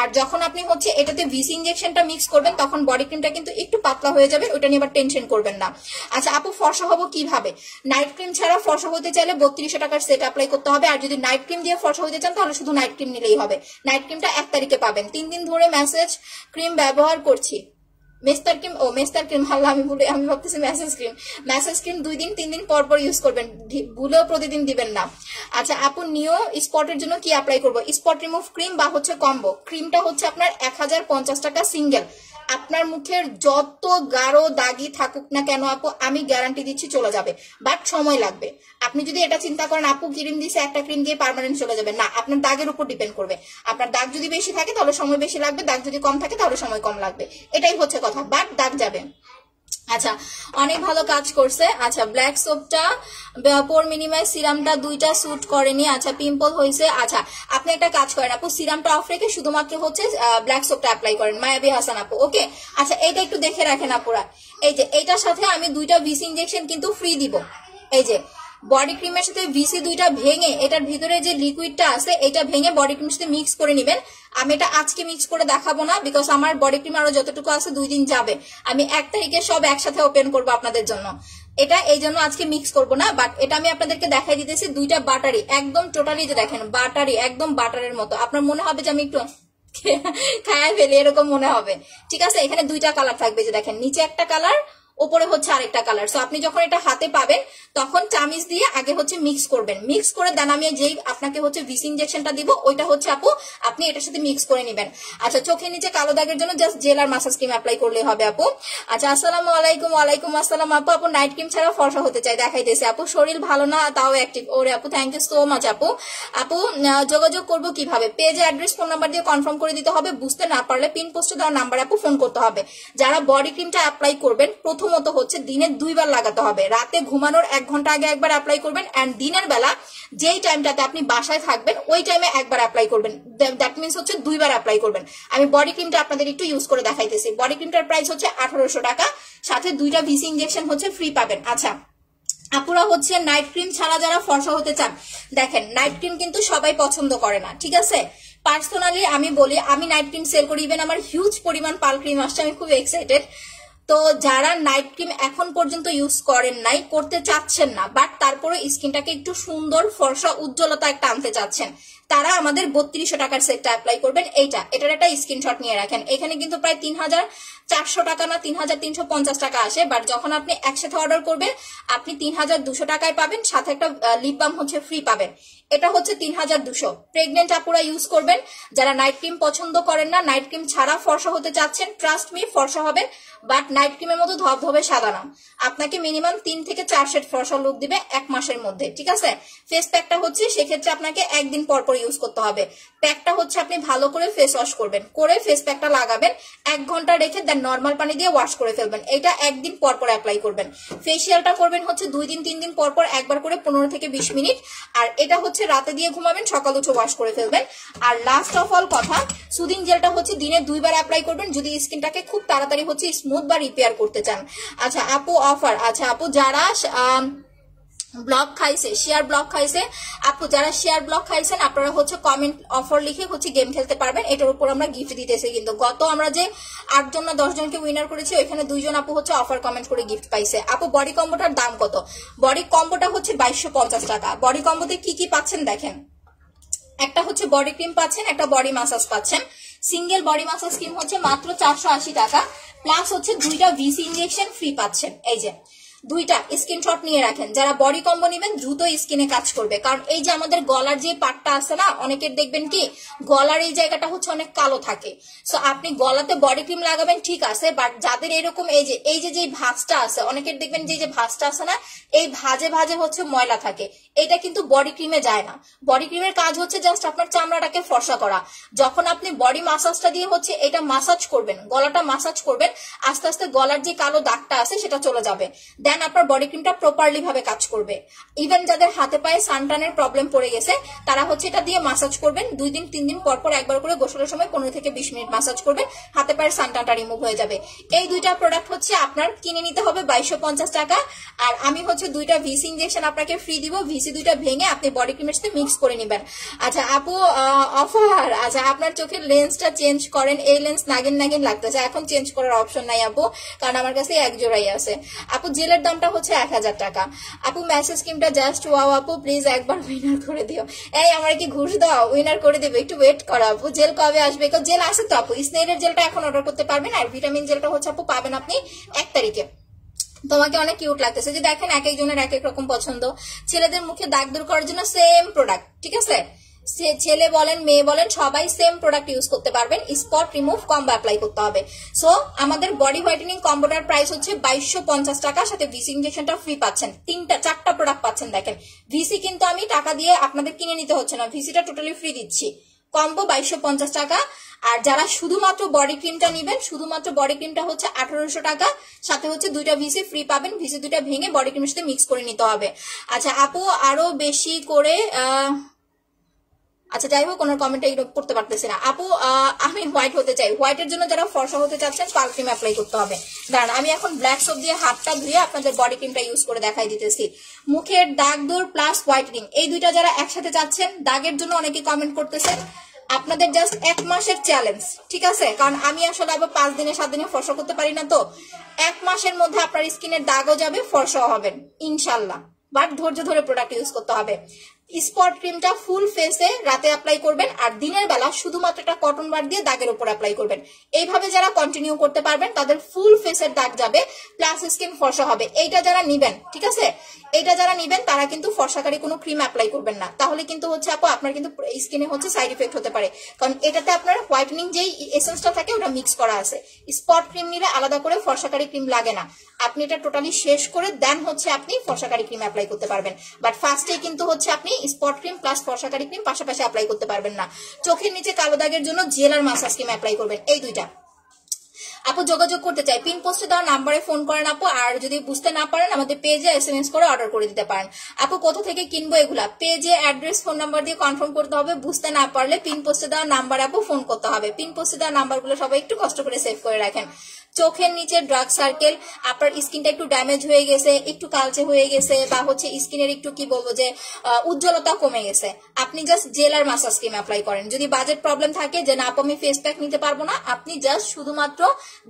আর যখন আপনি হচ্ছে এটাতে ভিসি ইনজেকশনটা মিক্স করবেন তখন বডি ক্রিমটা কিন্তু একটু পাতলা হয়ে যাবে, ওটা নিয়ে আবার টেনশন করবেন না। আচ্ছা আপু ফর্সা হবো কিভাবে, নাইট ক্রিম ছাড়া ফর্সা হতে চাইলে 3200 টাকার সেট অ্যাপ্লাই করতে হবে, আর যদি নাইট ক্রিম দিয়ে ফর্সা হতে চান তাহলে শুধু নাইট ক্রিম নিলেই হবে। নাইট ক্রিমটা 1 তারিখে পাবেন। 3 দিন ধরে মেসেজ ক্রিম ব্যবহার করছি, মেস্তার ক্রিম, ও মেস্তার ক্রিম, হাল্লা আমি ভাবতেছি মেসেজ ক্রিম 2 দিন 3 দিন পর ইউজ করবেন, ভুলেও প্রতিদিন দিবেন না। আচ্ছা আপু নিও স্পটের জন্য কি অ্যাপ্লাই করবো, স্পট রিমুভ ক্রিম বা হচ্ছে কম্বো। ক্রিমটা হচ্ছে আপনার 1050 টাকা সিঙ্গেল, আপনার মুখের যত গাঢ় দাগি থাকুক না কেন আপু, আমি গ্যারান্টি দিচ্ছি চলে যাবে, বাট সময় লাগবে। আপনি যদি এটা চিন্তা করেন আপু ক্রিম দিছে, একটা ক্রিম দিয়ে পার্মানেন্ট চলে যাবে, না, আপনার দাগের উপর ডিপেন্ড করবে। আপনার দাগ যদি বেশি থাকে তাহলে সময় বেশি লাগবে, দাগ যদি কম থাকে তাহলে সময় কম লাগবে, এটাই হচ্ছে কথা, বাট দাগ যাবে। আচ্ছা, অনেক ভালো কাজ করছে। আচ্ছা, ব্ল্যাক সোপটা পোর মিনিমাইজ সিরামটা দুইটা স্যুট করেনি। আচ্ছা, পিম্পল হয়েছে। আচ্ছা, আপনি একটা কাজ করেন আপু, সিরামটা অফ রেখে শুধুমাত্র হচ্ছে ব্ল্যাক সোপটা অ্যাপ্লাই করেন, মায়াবী হাসান আপু। ওকে, আচ্ছা, এইটা একটু দেখে রাখেন আপুরা। এই যে এইটার সাথে আমি দুইটা ভিসি ইনজেকশন কিন্তু ফ্রি দিব। এই যে বডি ক্রিমের সাথে ভিসি দুইটা ভেঙে, এটার ভিতরে যে লিকুইডটা আছে এটা ভেঙে বডি ক্রিমের সাথে মিক্স করে নিবেন। আমি এটা আজকে মিক্স করে দেখাবো না, বিকজ আমার বডি ক্রিম আরো যতটুকু আছে 2 দিন যাবে। আমি 1 তারিখে সব একসাথে ওপেন করবো আপনাদের জন্য, এটা এই জন্য আজকে মিক্স করবো না। বাট এটা আমি আপনাদেরকে দেখাই দিতেছি, দুইটা বাটারি একদম টোটালি, যে দেখেন বাটারি একদম বাটারের মতো, আপনার মনে হবে যে আমি একটু খায়া ফেলি, এরকম মনে হবে। ঠিক আছে, এখানে দুইটা কালার থাকবে, যে দেখেন নিচে একটা কালার, উপরে হচ্ছে আরেকটা কালার। সো আপনি যখন এটা হাতে পাবেন তখন চামিচ দিয়ে আগে হচ্ছে মিক্স করবেন, মিক্স করে দেন আমি যেই আপনাকে হচ্ছে ভিসি ইনজেকশনটা দিব ওইটা হচ্ছে আপু আপনি এটার সাথে মিক্স করে নেবেন। আচ্ছা, চোখের নিচে কালো দাগের জন্য জাস্ট জেল আর মাসাজ ক্রিম অ্যাপ্লাই করলে হবে আপু। আচ্ছা, আসসালামু আলাইকুম। ওয়ালাইকুম আসসালাম আপু। আপু নাইট ক্রিম ছাড়া ফর্সা হতে চাই, দেখাইতেছে আপু, শরীর ভালো না তাও অ্যাক্টিভ। ওরে আপু, থ্যাংক ইউ সো মাচ আপু। আপু যোগাযোগ করবো কিভাবে? পেজে অ্যাড্রেস ফোন নাম্বার দিয়ে কনফার্ম করে দিতে হবে, বুঝতে না পারলে পিন পোস্টে দেওয়া নাম্বার আপু ফোন করতে হবে। যারা বডি ক্রিমটা অ্যাপ্লাই করবেন প্রথমত হচ্ছে দিনে 2 বার লাগাতে হবে, রাতে ঘুমানোর 1 ঘন্টা আগে একবার অ্যাপ্লাই করবেন, এন্ড দিনের বেলা যেই টাইমটাতে আপনি বাসায় থাকবেন ওই টাইমে একবার অ্যাপ্লাই করবেন। দ্যাট মিন্স হচ্ছে 2 বার অ্যাপ্লাই করবেন। আমি বডি ক্রিমটা আপনাদের একটু ইউজ করে দেখাইতেছি। বডি ক্রিমটার প্রাইস হচ্ছে 1800 টাকা, সাথে 2টা ভিসি ইনজেকশন হচ্ছে ফ্রি পাবেন। আচ্ছা আপুরা হচ্ছে নাইট ক্রিম ছাড়া যারা ফর্সা হতে চান, দেখেন নাইট ক্রিম কিন্তু সবাই পছন্দ করে না, ঠিক আছে। পার্সোনালি আমি বলি, আমি নাইট ক্রিম সেল করি, ইভেন আমার হিউজ পরিমাণ পাল ক্রিম আসছে, আমি খুব এক্সাইটেড। তো যারা নাইট ক্রিম এখন পর্যন্ত ইউজ করেন নাই, করতে চাচ্ছেন না, বাট তারপরে স্কিনটাকে একটু সুন্দর ফর্সা উজ্জ্বলতা একটা আনতে চাচ্ছেন, তারা আমাদের 3200 টাকার সেটটা অ্যাপ্লাই করবেন। এটার একটা স্ক্রিনশট নিয়ে রাখেন। এখানে কিন্তু প্রায় 3400 টাকা না 3350 টাকা আসে, বাট যখন আপনি একসাথে অর্ডার করবেন আপনি 3200 টাকায় পাবেন, সাথে একটা লিপ বাম হচ্ছে ফ্রি পাবেন। এটা হচ্ছে 3200। প্রেগনেন্ট আপুরা ইউজ করবেন, যারা নাইট ক্রিম পছন্দ করেন না, নাইট ক্রিম ছাড়া ফর্সা হতে চাচ্ছেন, ট্রাস্ট মি ফর্সা হবেন, বাট নাইট ক্রিমের মতো ধবধবে সাদা না। আপনাকে মিনিমাম 3 থেকে 4 সেট ফর্সা লুক দিবে 1 মাসের মধ্যে, ঠিক আছে। ফেস প্যাকটা হচ্ছে সেক্ষেত্রে আপনাকে 1 দিন পর পর ইউজ করতে হবে। প্যাকটা হচ্ছে আপনি ভালো করে ফেস ওয়াশ করবেন, করে ফেস প্যাকটা লাগাবেন, 1 ঘন্টা রেখে দেন নর্মাল পানি দিয়ে ওয়াশ করে ফেলবেন। এটা 1 দিন পর পর অ্যাপ্লাই করবেন। ফেসিয়ালটা করবেন হচ্ছে 2 দিন 3 দিন পর পর একবার করে 15 থেকে 20 মিনিট। আর এটা হচ্ছে রাতে দিয়ে ঘুমাবেন, সকাল উঠে ওয়াশ করে ফেলবেন। আর লাস্ট অফ অল কথা, সুদিং জেলটা হচ্ছে দিনে 2 বার অ্যাপ্লাই করবেন যদি স্কিনটাকে খুব তাড়াতাড়ি হচ্ছে স্মুথ বা রিপেয়ার করতে চান। আচ্ছা আপু অফার, আচ্ছা আপু যারা ব্লক খাইছে, শেয়ার ব্লক খাইছে, আপু যারা শেয়ার ব্লক খাইছেন আপনারা হচ্ছে কমেন্ট অফার লিখে হচ্ছে গেম খেলতে পারবেন। এটার উপর আমরা গিফট দিতেছি, কিন্তু গত আমরা যে 8 জন না 10 জনকে উইনার করেছি ওইখানে 2 জন আপু হচ্ছে অফার কমেন্ট করে গিফট পাইছে। আপু বডি কম্বোটার দাম কত? বডি কম্বোটা হচ্ছে 2250 টাকা। বডি কম্বোতে কি কি পাচ্ছেন দেখেন, একটা হচ্ছে বডি ক্রিম পাচ্ছেন, একটা বডি মাসাজ পাচ্ছেন। সিঙ্গেল বডি মাসাজ ক্রিম হচ্ছে মাত্র 480 টাকা, প্লাস হচ্ছে 2টা ভিসি ইনজেকশন ফ্রি পাচ্ছেন। এই যে 2টা স্ক্রিনশট নিয়ে রাখেন, যারা বডি কম্বো নেবেন দ্রুত স্কিনে কাজ করবে। কারণ এই যে আমাদের গলার যে পার্টটা আছে না, অনেকের দেখবেন কি গলার এই জায়গাটা হচ্ছে অনেক কালো থাকে। সো আপনি গলাতে বডি ক্রিম লাগাবেন ঠিক আছে, বাট যাদের এরকম এই যে ভাঁজটা আছে, অনেকের দেখবেন যে ভাঁজটা আছে না, এই ভাঁজে ভাঁজে হচ্ছে ময়লা থাকে, এটা কিন্তু বডি ক্রিমে যায় না। বডি ক্রিমের কাজ হচ্ছে জাস্ট আপনার চামড়াটাকে ফর্সা করা। যখন আপনি বডি মাসাজটা দিয়ে হচ্ছে এটা মাসাজ করবেন, গলাটা মাসাজ করবেন, আস্তে আস্তে গলার যে কালো দাগটা আছে সেটা চলে যাবে, দেন আপনার বডি ক্রিমটা প্রপারলি ভাবে কাজ করবে। ইভেন যাদের হাতে পায়ে সানটানের প্রবলেম পড়ে গেছে তারা হচ্ছে এটা দিয়ে মাসাজ করবেন, 2 দিন 3 দিন পর পর একবার করে গোসলের সময় 15 থেকে 20 মিনিট মাসাজ করবেন, হাতে পায়ের সানটানটা রিমুভ হয়ে যাবে। এই 2টা প্রোডাক্ট হচ্ছে আপনার কিনে নিতে হবে 2250 টাকা। আর আমি হচ্ছে 2টা ভিসি ইনজেকশন আপনাকে ফ্রি দিব, ভিসি 2টা ভেঙে আপনি বডি ক্রিমের সাথে মিক্স করে নেবেন। আচ্ছা আপু অফার, আচ্ছা আপনার চোখের লেন্সটা চেঞ্জ করেন, এই লেন্স নাগিন নাগিন লাগতেছে, এখন চেঞ্জ করার অপশন নাই আপু, কারণ আমার কাছে এক জোড়াই আছে। আপু জেলের দামটা হচ্ছে 1000 টাকা। আপু মেসেজ স্কিমটা জাস্ট ওয়াও আপু, প্লিজ একবার উইনার করে দিও। এই আমার কি ঘুষ দাও, উইনার করে দেবে, একটু ওয়েট করো আপু। জেল কবে আসবে? জেল আসে তো আপু, স্নেলের জেলটা এখন অর্ডার করতে পারবেন, আর ভিটামিন জেলটা হচ্ছে আপু পাবেন আপনি 1 তারিখে। তোমাকে অনেক কিউট লাগতেছে, যে দেখেন এক একজনের এক এক রকম পছন্দ। ছেলেদের মুখে দাগ দূর করার জন্য সেম প্রোডাক্ট, ঠিক আছে, ছেলে বলেন মেয়ে বলেন সবাই সেম প্রোডাক্ট ইউজ করতে পারবেন। স্পট রিমুভ কম্বো অ্যাপ্লাই করতে হবে। সো আমাদের বডি হোয়াইটেনিং কম্বোটার প্রাইস হচ্ছে 2250 টাকা, সাথে ভিসি ইনজেকশনটা ফ্রি পাচ্ছেন। 4টা প্রোডাক্ট পাচ্ছেন। দেখেন ভিসি কিন্তু আমি টাকা দিয়ে আপনাদের কিনে নিতে হচ্ছে না, ভিসিটা টোটালি ফ্রি দিচ্ছি। কম্বো 2250 টাকা। আর যারা শুধুমাত্র বডি ক্রিমটা নিবেন, শুধুমাত্র বডি ক্রিমটা হচ্ছে 1800 টাকা, সাথে হচ্ছে 2টা ভিসি ফ্রি পাবেন। ভিসি 2টা ভেঙে বডি ক্রিমের সাথে মিক্স করে নিতে হবে। আচ্ছা আপু আরো বেশি করে আচ্ছা যাই হোক ওনার কমেন্টটা ইগনোর করতে পারতেছি না। আপু আমি হোয়াইট হতে চাই। হোয়াইটের জন্য যারা ফর্সা হতে চাচ্ছেন পাল ক্রিম অ্যাপ্লাই করতে হবে। দাঁড়ান আমি এখন ব্ল্যাক সোপ দিয়ে হাতটা ধুয়ে আপনাদের বডি ক্রিমটা ইউজ করে দেখাই দিতেছি। মুখের দাগ দূর প্লাস হোয়াইটেনিং, এই দুইটা যারা একসাথে চাচ্ছেন, দাগের জন্য অনেকে কমেন্ট করতেছেন, আপনাদের জাস্ট 1 মাসের চ্যালেঞ্জ, ঠিক আছে? কারণ আমি আসলে আবার 5 দিনে 7 দিনে ফর্সা করতে পারি না, তো 1 মাসের মধ্যে আপনার স্কিনের দাগও যাবে, ফর্সাও হবেন ইনশাল্লাহ। বাট ধৈর্য ধরে প্রোডাক্ট ইউজ করতে হবে। স্পট ক্রিমটা ফুল ফেসে রাতে অ্যাপ্লাই করবেন, আর দিনের বেলা শুধুমাত্র একটা কটন বার দিয়ে দাগের উপর অ্যাপ্লাই করবেন। এইভাবে যারা কন্টিনিউ করতে পারবেন তাদের ফুল ফেসের দাগ যাবে, প্লাস স্কিন ফর্সা হবে। এইটা যারা নিবেন, ঠিক আছে, এইটা যারা নিবেন তারা কিন্তু ফর্সাকারী কোনো ক্রিম অ্যাপ্লাই করবেন না, তাহলে কিন্তু হচ্ছে আপু আপনার কিন্তু স্কিনে হচ্ছে সাইড ইফেক্ট হতে পারে। কারণ এটাতে আপনার হোয়াইটেনিং যেই এসেন্সটা থাকে ওটা মিক্স করা আছে। স্পট ক্রিম নিলে আলাদা করে ফর্সাকারী ক্রিম লাগে না, আপনি এটা টোটালি শেষ করে দেন হচ্ছে আপনি ফর্সাকারী ক্রিম অ্যাপ্লাই করতে পারবেন। বাট ফার্স্টে কিন্তু হচ্ছে আপনি স্পট ক্রিম প্লাস ফর্সাকারী ক্রিম পাশাপাশি অ্যাপ্লাই করতে পারবেন না। চোখের নিচে কালো দাগের জন্য জেল আর মাসাজ ক্রিম অ্যাপ্লাই করবেন, এই দুইটা। আপু যোগাযোগ করতে চাই, পিন পোস্টে দেওয়া নাম্বারে ফোন করেন আপু। আর যদি বুঝতে না পারেন আমাদের পেজে SMS করে অর্ডার করে দিতে পারেন। আপু কোথা থেকে কিনবো এগুলা? পেজে অ্যাড্রেস ফোন নাম্বার দিয়ে কনফার্ম করতে হবে। বুঝতে না পারলে পিন পোস্টে দেওয়া নাম্বার আপু ফোন করতে হবে। পিন পোস্টে দেওয়া নাম্বারগুলো সবাই একটু কষ্ট করে সেভ করে রাখেন। চোখের নিচে ডার্ক সার্কেল, আপনার স্কিনটা একটু ড্যামেজ হয়ে গেছে, একটু কালচে হয়ে গেছে, বা হচ্ছে স্কিনের একটু কি বলবো যে উজ্জ্বলতা কমে গেছে, আপনি জাস্ট জেল আর মাসাজ ক্রিম অ্যাপ্লাই করেন। যদি বাজেট প্রবলেম থাকে যে না আপু আমি ফেস প্যাক নিতে পারবো না, আপনি জাস্ট শুধুমাত্র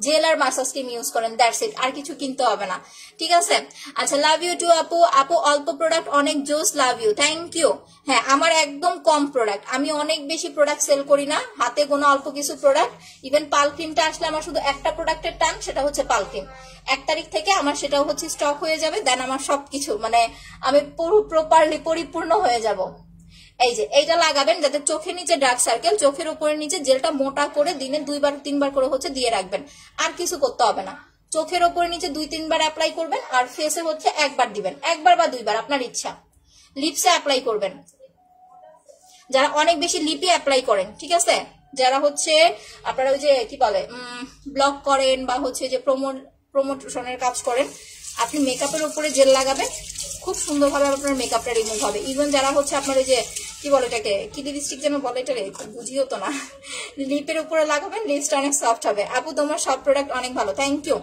জেল আর মাসাজ ক্রিম ইউজ করেন, দ্যাটস ইট, আর কিছু কিনতে হবে না, ঠিক আছে? আচ্ছা লাভ ইউ টু আপু। আপু অল্প প্রোডাক্ট অনেক জোস, লাভ ইউ, থ্যাংক ইউ। হ্যাঁ আমার একদম কম প্রোডাক্ট, আমি অনেক বেশি প্রোডাক্ট সেল করি না, হাতে গোনা অল্প কিছু প্রোডাক্ট। ইভেন পাল ক্রিমটা আসলে আমার শুধু একটা প্রোডাক্টের টান, সেটা হচ্ছে পাল ক্রিম। 1 তারিখ থেকে আমার সেটাও হচ্ছে স্টক হয়ে যাবে, দেন আমার সবকিছু মানে আমি পুরো প্রপারলি পরিপূর্ণ হয়ে যাব। এই যে এইটা লাগাবেন যাতে চোখের নিচে ডার্ক সার্কেল, চোখের উপরের নিচে জেলটা মোটা করে দিনে 2-3 বার করে হচ্ছে দিয়ে রাখবেন, আর কিছু করতে হবে না। চোখের উপরের নিচে 2-3 বার অ্যাপ্লাই করবেন, আর ফেসে হচ্ছে 1 বার দিবেন, 1 বার বা 2 বার আপনার ইচ্ছা। লিপসে অ্যাপ্লাই করবেন, যারা অনেক বেশি লিপে অ্যাপ্লাই করেন, ঠিক আছে, যারা হচ্ছে আপনারা ওই যে কি বলে ব্লগ করেন বা হচ্ছে যে প্রমোশনের কাজ করেন, আপনি মেকআপের উপরে জেল লাগাবেন, খুব সুন্দরভাবে আপনার মেকআপটা রিমুভ হবে। ইভেন যারা হচ্ছে আপনার ওই যে কি বলে এটাকে, কি লিপস্টিক যেন বলে, এটা বুঝিও তো না, লিপের উপরে লাগাবেন, লিপসটা অনেক সফট হবে। আপু তোমার সব প্রোডাক্ট অনেক ভালো, থ্যাংক ইউ।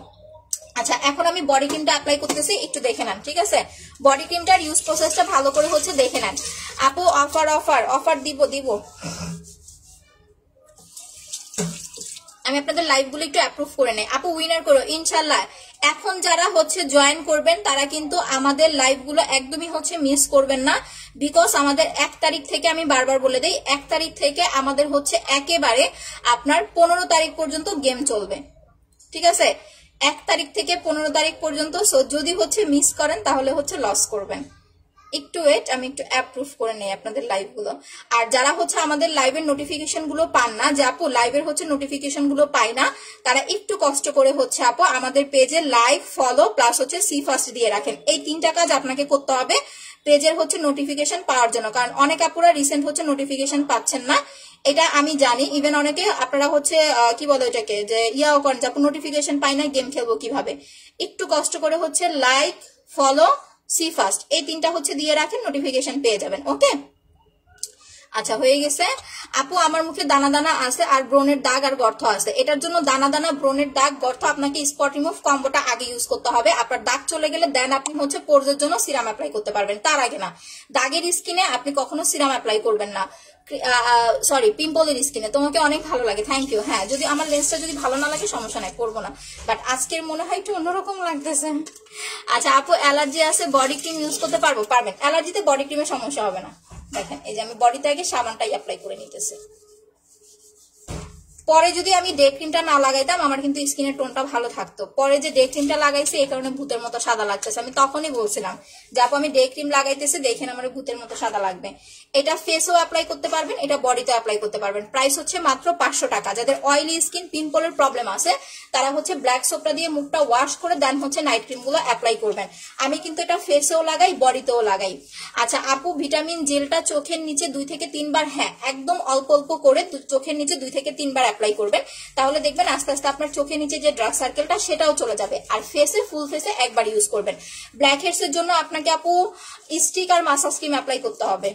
আচ্ছা এখন আমি বডি ক্রিমটা অ্যাপ্লাই করতেছি, একটু দেখে নেন, ঠিক আছে? বডি ক্রিমটার ইউজ প্রসেসটা ভালো করে হচ্ছে দেখে নেন। আপু অফার অফার অফার দিব আমি আপনাদের লাইভগুলো একটু অ্যাপ্রুভ করে নেই। আপু উইনার করো ইনশাল্লাহ। এখন যারা হচ্ছে জয়েন করবেন তারা কিন্তু আমাদের লাইভগুলো একদমই হচ্ছে মিস করবেন না, বিকজ আমাদের 1 তারিখ থেকে, আমি বারবার বলে দেই, 1 তারিখ থেকে আমাদের হচ্ছে একেবারে আপনার 15 তারিখ পর্যন্ত গেম চলবে, ঠিক আছে? 1 তারিখ থেকে 15 তারিখ পর্যন্ত। সো যদি হচ্ছে মিস করেন তাহলে হচ্ছে লস করবেন। একটু ওয়েট, আমি একটু অ্যাপ্রুভ করে নেই আপনাদের লাইভগুলো। আর যারা হচ্ছে আমাদের লাইভের নোটিফিকেশন গুলো পান না, যে আপু লাইভের হচ্ছে নোটিফিকেশন গুলো পাই না, তারা একটু কষ্ট করে হচ্ছে আপু আমাদের পেজে লাইভ ফলো প্লাস হচ্ছে সি ফার্স্ট দিয়ে রাখেন। এই 3টা কাজ আপনাকে করতে হবে পেজের হচ্ছে নোটিফিকেশন পাওয়ার জন্য। কারণ অনেক আপুরা রিসেন্ট হচ্ছে নোটিফিকেশন পাচ্ছেন না, এটা আমি জানি। ইভেন অনেকে আপনারা হচ্ছে কি বলে এটাকে যে ইয়াও করেন যে আপু নোটিফিকেশন পাই না, গেম খেলবো কিভাবে। একটু কষ্ট করে হচ্ছে লাইক ফলো সি ফার্স্ট এই 3টা হচ্ছে দিয়ে রাখেন, নোটিফিকেশন পেয়ে যাবেন। ওকে আচ্ছা হয়ে গেছে। আপু আমার মুখে দানা দানা আছে আর ব্রণের দাগ আর গর্ত আছে, এটার জন্য দানা দানা ব্রণের দাগ গর্ত আপনাকে স্পট রিমুভ কম্বোটা আগে ইউজ করতে হবে। আপনার দাগ চলে গেলে দেন আপনি হচ্ছে পোরজের জন্য সিরাম অ্যাপ্লাই করতে পারবেন, তার আগে না। দাগের স্কিনে আপনি কখনো সিরাম অ্যাপ্লাই করবেন না, সরি পিম্পলের স্কিনে। তোমাকে অনেক ভালো লাগে, থ্যাংক ইউ। হ্যাঁ যদি আমার লেন্সটা যদি ভালো না লাগে সমস্যা নাই, করবো না, বাট আজকের মনে হয় একটু অন্যরকম লাগতেছে। আচ্ছা আপু অ্যালার্জি আছে, বডি ক্রিম ইউজ করতে পারবো? পারবেন, অ্যালার্জিতে বডি ক্রিমের সমস্যা হবে না। দেখেন এই যে আমি বডিতে আগে সাবানটাই অ্যাপ্লাই করে নিতেছি, পরে যদি আমি ডে ক্রিমটা না লাগাইতাম আমার কিন্তু স্কিনের টোনটা ভালো থাকতো। পরে যে ডে ক্রিমটা লাগাইছি এই কারণে ভূতের মতো সাদা লাগতেছে। আমি তখনই বলছিলাম যে আপু আমি ডে ক্রিম লাগাইতেছি, দেখেন আমার ভূতের মতো সাদা লাগবে। এটা ফেসেও অ্যাপ্লাই করতে পারবেন, এটা বডিতে অ্যাপ্লাই করতে পারবেন। প্রাইস হচ্ছে মাত্র 500 টাকা। যাদের অয়েলি স্কিন, পিম্পলের প্রবলেম আছে তারা হচ্ছে ব্ল্যাক সোপটা দিয়ে মুখটা ওয়াশ করে দেন হচ্ছে নাইট ক্রিম গুলো অ্যাপ্লাই করবেন। আমি কিন্তু এটা ফেসেও লাগাই, বডিতেও লাগাই। আচ্ছা আপু ভিটামিন জেলটা চোখের নিচে 2 থেকে 3 বার, হ্যাঁ একদম অল্প অল্প করে চোখের নিচে 2 থেকে 3 বার অ্যাপ্লাই করবেন, তাহলে দেখবেন আস্তে আস্তে আপনার চোখের নিচে যে ডার্ক সার্কেলটা সেটাও চলে যাবে। আর ফেসে, ফুল ফেসে একবার ইউজ করবেন। ব্ল্যাক হেডস এর জন্য আপনাকে আপু স্টিক আর মাসাজ ক্রিম অ্যাপ্লাই করতে হবে।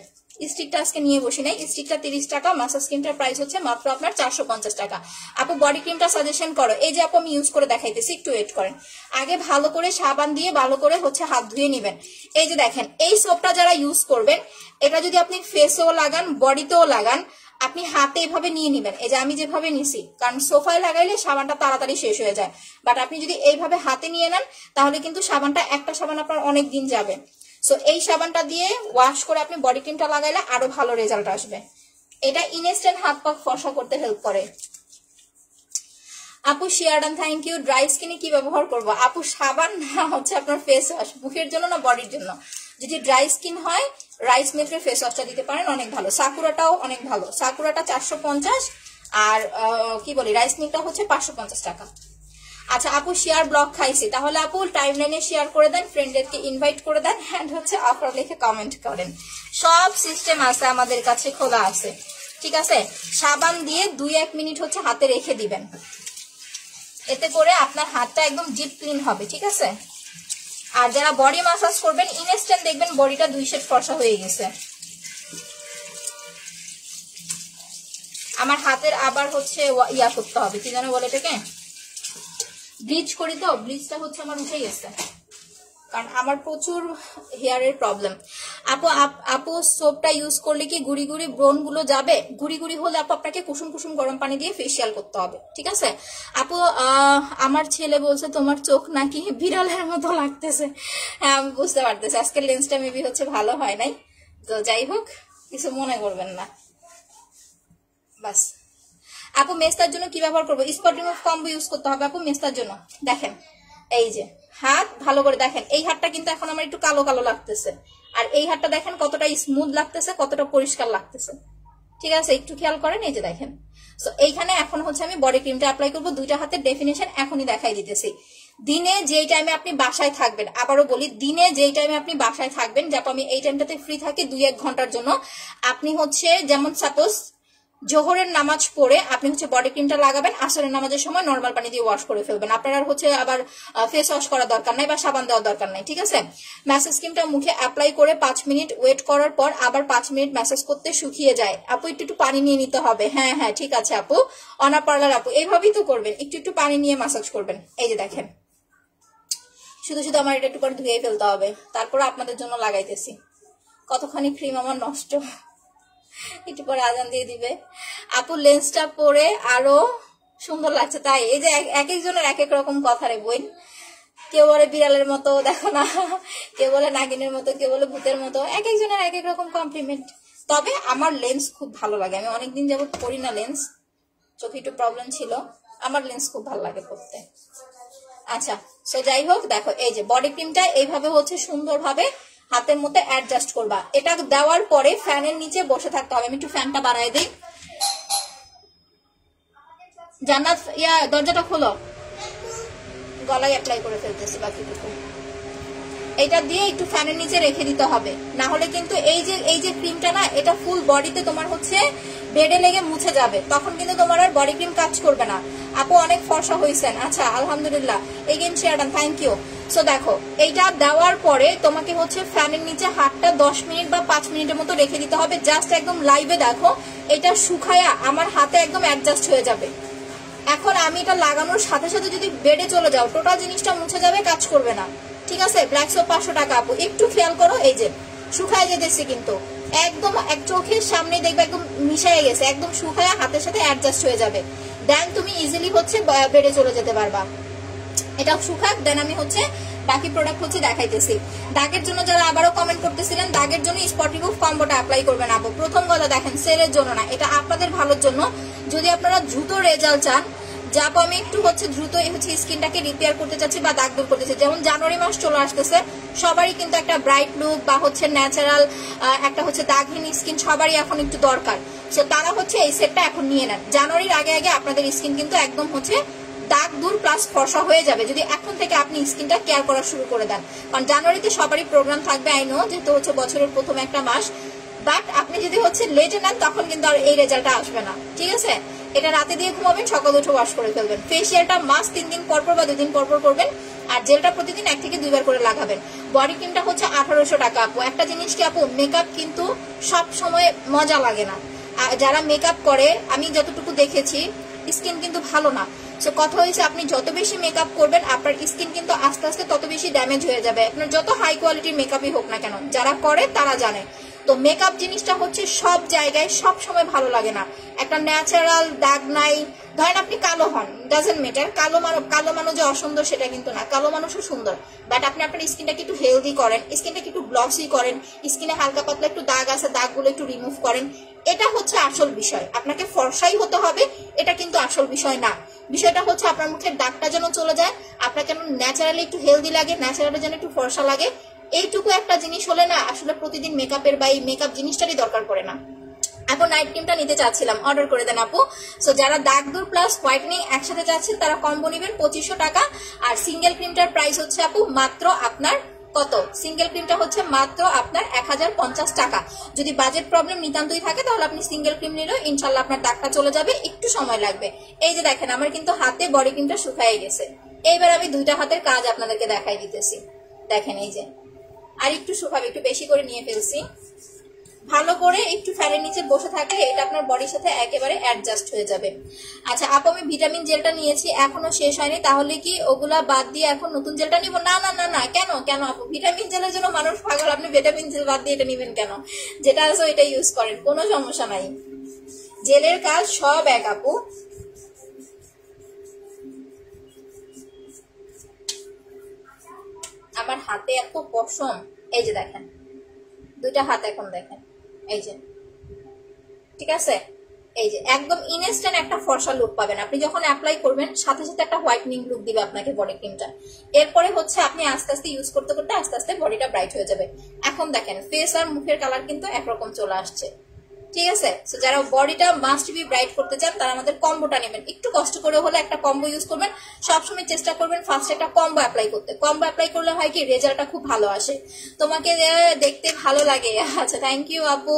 স্টিকটা আজকে নিয়ে বসি নাই, স্টিকটা 30 টাকা, মাসাজ ক্রিমটার প্রাইস হচ্ছে মাত্র আপনার 450 টাকা। আপু বডি ক্রিমটা সাজেশন করো। এই যে আপু আমি ইউজ করে দেখাইতেছি, একটু ওয়েট করেন। আগে ভালো করে সাবান দিয়ে ভালো করে হচ্ছে হাত ধুয়ে নেবেন। এই যে দেখেন এই সোপটা যারা ইউজ করবেন, এটা যদি আপনি ফেসেও লাগান, বডিতেও লাগান, আপনি হাতে এভাবে নিয়ে নেবেন। এই যে আমি যেভাবে নিছি, কারণ সোফায় লাগাইলে সাবানটা তাড়াতাড়ি শেষ হয়ে যায়, বাট আপনি যদি এইভাবে হাতে নিয়ে নেন তাহলে কিন্তু সাবানটা, একটা সাবান আপনার অনেক দিন যাবে। সো এই সাবানটা দিয়ে ওয়াশ করে আপনি বডি ক্রিমটা লাগাইলে আরো ভালো রেজাল্ট আসবে। এটা ইনস্ট্যান্ট হাত পা ফর্সা করতে হেল্প করে। আপু শিয়ারডান থ্যাংক ইউ। ড্রাই স্কিনে কি ব্যবহার করব? আপু সাবান না হচ্ছে আপনার ফেস ওয়াশ, মুখের জন্য না বডির জন্য? যদি ড্রাই স্কিন হয় রাইস মিল্কের ফেস ওয়াশটা দিতে পারেন, অনেক ভালো। সাকুরাটাও অনেক ভালো, সাকুরাটা 450 আর কি বলি রাইস মিল্কটা হচ্ছে 550 টাকা। আচ্ছা আপু শেয়ার ব্লক খাইছি, তাহলে আপু টাইমলাইনে শেয়ার করে দেন, ফ্রেন্ডদেরকে ইনভাইট করে দেন, এন্ড হচ্ছে অফার লিখে কমেন্ট করেন। সব সিস্টেম আছে আমাদের কাছে, খোলা আছে, ঠিক আছে। সাবান দিয়ে 2-1 মিনিট হচ্ছে হাতে রেখে দিবেন, এতে করে আপনার হাতটা একদম ডিপ ক্লিন হবে, ঠিক আছে। আর যারা বডি ম্যাসাজ করবেন ইনস্ট্যান্ট দেখবেন বডিটা 2 শেড ফর্সা হয়ে গেছে। আমার হাতের আবার হচ্ছে ইয়া করতে হবে, কি যেন বলে এটাকে, ব্লিচ করি তো, ব্লিচটা হচ্ছে আমার উঠে গেছে কারণ আমার প্রচুর হেয়ারের প্রবলেম। আপু সোপটা ইউজ করলে কি গুড়ি গুড়ি ব্রণ গুলো যাবে? গুড়ি গুড়ি হলে আপু আপনাকে কুসুম কুসুম গরম পানি দিয়ে ফেসিয়াল করতে হবে, ঠিক আছে। আপু আমার ছেলে বলছে তোমার চোখ নাকি বিড়ালের মতো লাগতেছে। হ্যাঁ আমি বুঝতে পারতেছি, আজকে লেন্সটা মেবি হচ্ছে ভালো হয় নাই, তো যাই হোক কিছু মনে করবেন না, বাস। আপু মেস্তার জন্য কি ব্যবহার করবো? স্পট রিমুভ কম্বো ইউজ করতে হবে আপু মেস্তার জন্য। দেখেন এই যে হাত ভালো করে দেখেন, এই হাতটা কিন্তু এখন আমার একটু কালো কালো লাগতেছে, আর এই হাতটা দেখেন কতটা স্মুথ লাগতেছে, কতটা পরিষ্কার লাগতেছে, ঠিক আছে, একটু খেয়াল করেন। এই যে দেখেন, সো এইখানে এখন হচ্ছে আমি বডি ক্রিমটা অ্যাপ্লাই করবো। 2টা হাতের ডেফিনেশন এখনই দেখাই দিতেছি। দিনে যেই টাইমে আপনি বাসায় থাকবেন, আবারও বলি দিনে যেই টাইমে আপনি বাসায় থাকবেন, যাতে আমি এই টাইমটাতে ফ্রি থাকি 2-1 ঘন্টার জন্য, আপনি হচ্ছে যেমন সাপোজ জোহরের নামাজ পড়ে আপনি হচ্ছে বডি ক্রিমটা লাগাবেন, আসরের নামাজের সময় নর্মাল পানি দিয়ে ওয়াশ করে ফেলবেন। আপনার আর হচ্ছে আবার ফেস ওয়াশ করার দরকার নাই বা সাবান দেওয়ার দরকার নাই, ঠিক আছে। ম্যাসেজ ক্রিমটা মুখে অ্যাপ্লাই করে 5 মিনিট ওয়েট করার পর আবার 5 মিনিট ম্যাসেজ করতে শুকিয়ে যায়। আপু একটু পানি নিয়ে নিতে হবে। হ্যাঁ হ্যাঁ ঠিক আছে আপু, অনা পার্লার আপু এইভাবেই তো করবেন, একটু পানি নিয়ে ম্যাসাজ করবেন। এই যে দেখেন শুধু শুধু আমার এটা একটু করে ধুয়ে ফেলতে হবে, তারপর আপনাদের জন্য লাগাইতেছি। কতখানি ক্রিম আমার নষ্ট, একটু পরে আজান দিয়ে দিবে। আপু লেন্সটা পরে আরো সুন্দর লাগছে তাই। এই যে এক একজনের এক এক রকম কথা রে বোন, কেউ বলে বিড়ালের মতো দেখো না, কেউ বলে নাগিনের মতো, কেউ বলে ভূতের মতো, এক একজনের এক এক রকম কমপ্লিমেন্ট। তবে আমার লেন্স খুব ভালো লাগে, আমি অনেকদিন যাবত পরি না লেন্স, চোখে একটু প্রবলেম ছিল, আমার লেন্স খুব ভালো লাগে পরতে। আচ্ছা সো যাই হোক, দেখো এই যে বডি ক্রিমটা এইভাবে হচ্ছে সুন্দরভাবে হাতের মধ্যে অ্যাডজাস্ট করবা। এটা দেওয়ার পরে ফ্যানের নিচে বসে থাকতে হবে। আমি একটু ফ্যানটা বাড়াই দিই। জান্নাত দরজাটা খোলো, গলায় অ্যাপ্লাই করে ফেলতেছি বাকিটুকু। এটা দিয়ে একটু ফ্যানের নিচে রেখে দিতে হবে, না হলে কিন্তু এই যে ক্রিমটা না, এটা ফুল বডিতে তোমার হচ্ছে বেডে লেগে মুছে যাবে, তখন কিন্তু তোমার আর বডি ক্রিম কাজ করবে না। আপু অনেক ফর্সা হয়েছেন, আচ্ছা আলহামদুলিল্লাহ, এগেইন শেয়ারডান থ্যাংক ইউ। সো দেখো এইটা দেওয়ার পরে তোমাকে হচ্ছে ফ্যানের নিচে হাতটা 10 মিনিট বা 5 মিনিটের মতো রেখে দিতে হবে। জাস্ট একদম লাইভে দেখো এটা শুকায়া আমার হাতে একদম অ্যাডজাস্ট হয়ে যাবে। এখন আমি এটা লাগানোর সাথে সাথে যদি বেডে চলে যাও, টোটাল জিনিসটা মুছে যাবে, কাজ করবে না, ঠিক আছে। ব্ল্যাক সোপ 500 টাকা আপু, একটু খেয়াল করো, এই যে শুকায় যেতেছে কিন্তু একদম এক চোখের সামনে দেখবে একদম মিশাই গেছে, একদম শুকায়া হাতের সাথে অ্যাডজাস্ট হয়ে যাবে। দেন তুমি ইজিলি হচ্ছে বেডে চলে যেতে পারবা। এটা শুকাক, দেন আমি হচ্ছে বাকি প্রোডাক্ট হচ্ছে দেখাইতেছি। দাগের জন্য যারা আবারও কমেন্ট করতেছিলেন, দাগের জন্য স্পট রিমুভ কম্বোটা অ্যাপ্লাই করবেন আপু। প্রথম কথা দেখেন, সেলের জন্য না, এটা আপনাদের ভালোর জন্য। যদি আপনারা দ্রুত রেজাল্ট চান, যা আমি একটু হচ্ছে দ্রুত হচ্ছে স্কিনটাকে রিপেয়ার করতে চাচ্ছি বা দাগ দূর করতে চাচ্ছি, যেমন জানুয়ারি মাস চলে আসতেছে, সবারই কিন্তু একটা ব্রাইট লুক বা হচ্ছে ন্যাচারাল একটা হচ্ছে দাগহীন স্কিন সবারই এখন একটু দরকার। সো তারা হচ্ছে এই সেটটা এখন নিয়ে নেন। জানুয়ারির আগে আগে আপনাদের স্কিন কিন্তু একদম হচ্ছে দাগ দূর প্লাস ফর্সা হয়ে যাবে যদি এখন থেকে আপনি স্কিনটা কেয়ার করা শুরু করে দেন। কারণ জানুয়ারিতে সবারই প্রোগ্রাম থাকবে, আই নো, যেহেতু হচ্ছে বছরের প্রথম একটা মাস। বাট আপনি যদি হচ্ছে লেটে নেন তখন কিন্তু আর এই রেজাল্টটা আসবে না, ঠিক আছে? এটা রাতে দিয়ে ঘুমাবেন, সকালে উঠে ওয়াশ করে ফেলবেন। ফেসিয়ালটা মাস 3 দিন পর বা 2 দিন পর করবেন, আর জেলটা প্রতিদিন 1 থেকে 2 বার করে লাগাবেন। বডি ক্রিমটা হচ্ছে 1800 টাকা আপু। একটা জিনিস কি আপু, মেকআপ কিন্তু সব সময় মজা লাগে না। যারা মেকআপ করে, আমি যতটুকু দেখেছি, স্কিন কিন্তু ভালো না। সো কথা হয়েছে, আপনি যত বেশি মেকআপ করবেন আপনার স্কিন কিন্তু আস্তে আস্তে তত বেশি ড্যামেজ হয়ে যাবে, আপনার যত হাই কোয়ালিটির মেকআপই হোক না কেন। যারা করে তারা জানে। তো মেকআপ জিনিসটা হচ্ছে সব জায়গায় সব সময় ভালো লাগে না। একটা ন্যাচারাল দাগ নাই, ধরেন আপনি কালো হন, ডাজেন্ট ম্যাটার। কালো মানুষ যে অসুন্দর সেটা কিন্তু না, কালো মানুষও সুন্দর। বাট আপনি আপনার স্কিনটাকে একটু হেলদি করেন, স্কিনটাকে একটু গ্লসি করেন, স্কিনে হালকা পাতলা একটু দাগ আছে, দাগগুলো একটু রিমুভ করেন। এটা হচ্ছে আসল বিষয়। আপনাকে ফর্সাই হতে হবে এটা কিন্তু আসল বিষয় না। বিষয়টা হচ্ছে আপনার মুখের দাগটা যেন চলে যায়, আপনার যেন ন্যাচারালি একটু হেলদি লাগে, ন্যাচারালি যেন একটু ফর্সা লাগে। এইটুকু একটা জিনিস হলে না আসলে প্রতিদিন মেকআপের বা এই মেকআপ জিনিসটারই দরকার পড়ে না। এখন নাইট ক্রিমটা নিতে চাচ্ছিলাম, অর্ডার করে দেন আপু। সো যারা দাগ দূর প্লাস হোয়াইটনিং একসাথে চাচ্ছেন তারা কম্বো নেবেন 2500 টাকা। আর সিঙ্গেল ক্রিমটার প্রাইস হচ্ছে আপু মাত্র আপনার কত? সিঙ্গেল ক্রিমটা হচ্ছে মাত্র আপনার 1050 টাকা। যদি বাজেট প্রবলেম নিতান্তই থাকে তাহলে আপনি সিঙ্গেল ক্রিম নিলেও ইনশাল্লাহ আপনার দাগটা চলে যাবে, একটু সময় লাগবে। এই যে দেখেন, আমার কিন্তু হাতে বডি ক্রিমটা শুকায় গেছে। এইবার আমি দুইটা হাতের কাজ আপনাদেরকে দেখাই দিতেছি। দেখেন, এই যে আর একটু শুকাবে, একটু বেশি করে নিয়ে ফেলছি। ভালো করে একটু ফ্যানের নিচে বসে থাকে, এটা আপনার বডির সাথে একেবারে অ্যাডজাস্ট হয়ে যাবে। আচ্ছা আপু, আমি ভিটামিন জেলটা নিয়েছি, এখনো শেষ হয়নি, তাহলে কি ওগুলা বাদ দিয়ে এখন নতুন জেলটা নিব? না না না না, কেন কেন আপু? ভিটামিন জেলের জন্য মানুষ পাগল, আপনি ভিটামিন জেল বাদ দিয়ে এটা নিবেন কেন? যেটা আছে ওইটা ইউজ করেন, কোনো সমস্যা নাই। জেলের কাজ সব এক আপু। আমার হাতে এত পশম, এই যে দেখেন দুইটা হাত, এখন দেখেন এই যে, ঠিক আছে? এই যে একদম ইনস্ট্যান্ট একটা ফর্সা লুক পাবেন আপনি যখন অ্যাপ্লাই করবেন, সাথে সাথে একটা হোয়াইটনিং লুক দিবে আপনাকে বডি ক্রিমটা। এরপরে হচ্ছে আপনি আস্তে আস্তে ইউজ করতে করতে আস্তে আস্তে বডিটা ব্রাইট হয়ে যাবে। এখন দেখেন ফেস আর মুখের কালার কিন্তু একরকম চলে আসছে, ঠিক আছে? সো যারা বডিটা মাস্ট বি ব্রাইট করতে চান তারা আমাদের কম্বোটা নেবেন। একটু কষ্ট করে হলে একটা কম্বো ইউজ করবেন, সবসময় চেষ্টা করবেন ফার্স্ট একটা কম্বো অ্যাপ্লাই করতে। কম্বো অ্যাপ্লাই করলে হয় কি, রেজাল্টটা খুব ভালো আসে, তোমাকে দেখতে ভালো লাগে। আচ্ছা, থ্যাংক ইউ আপু।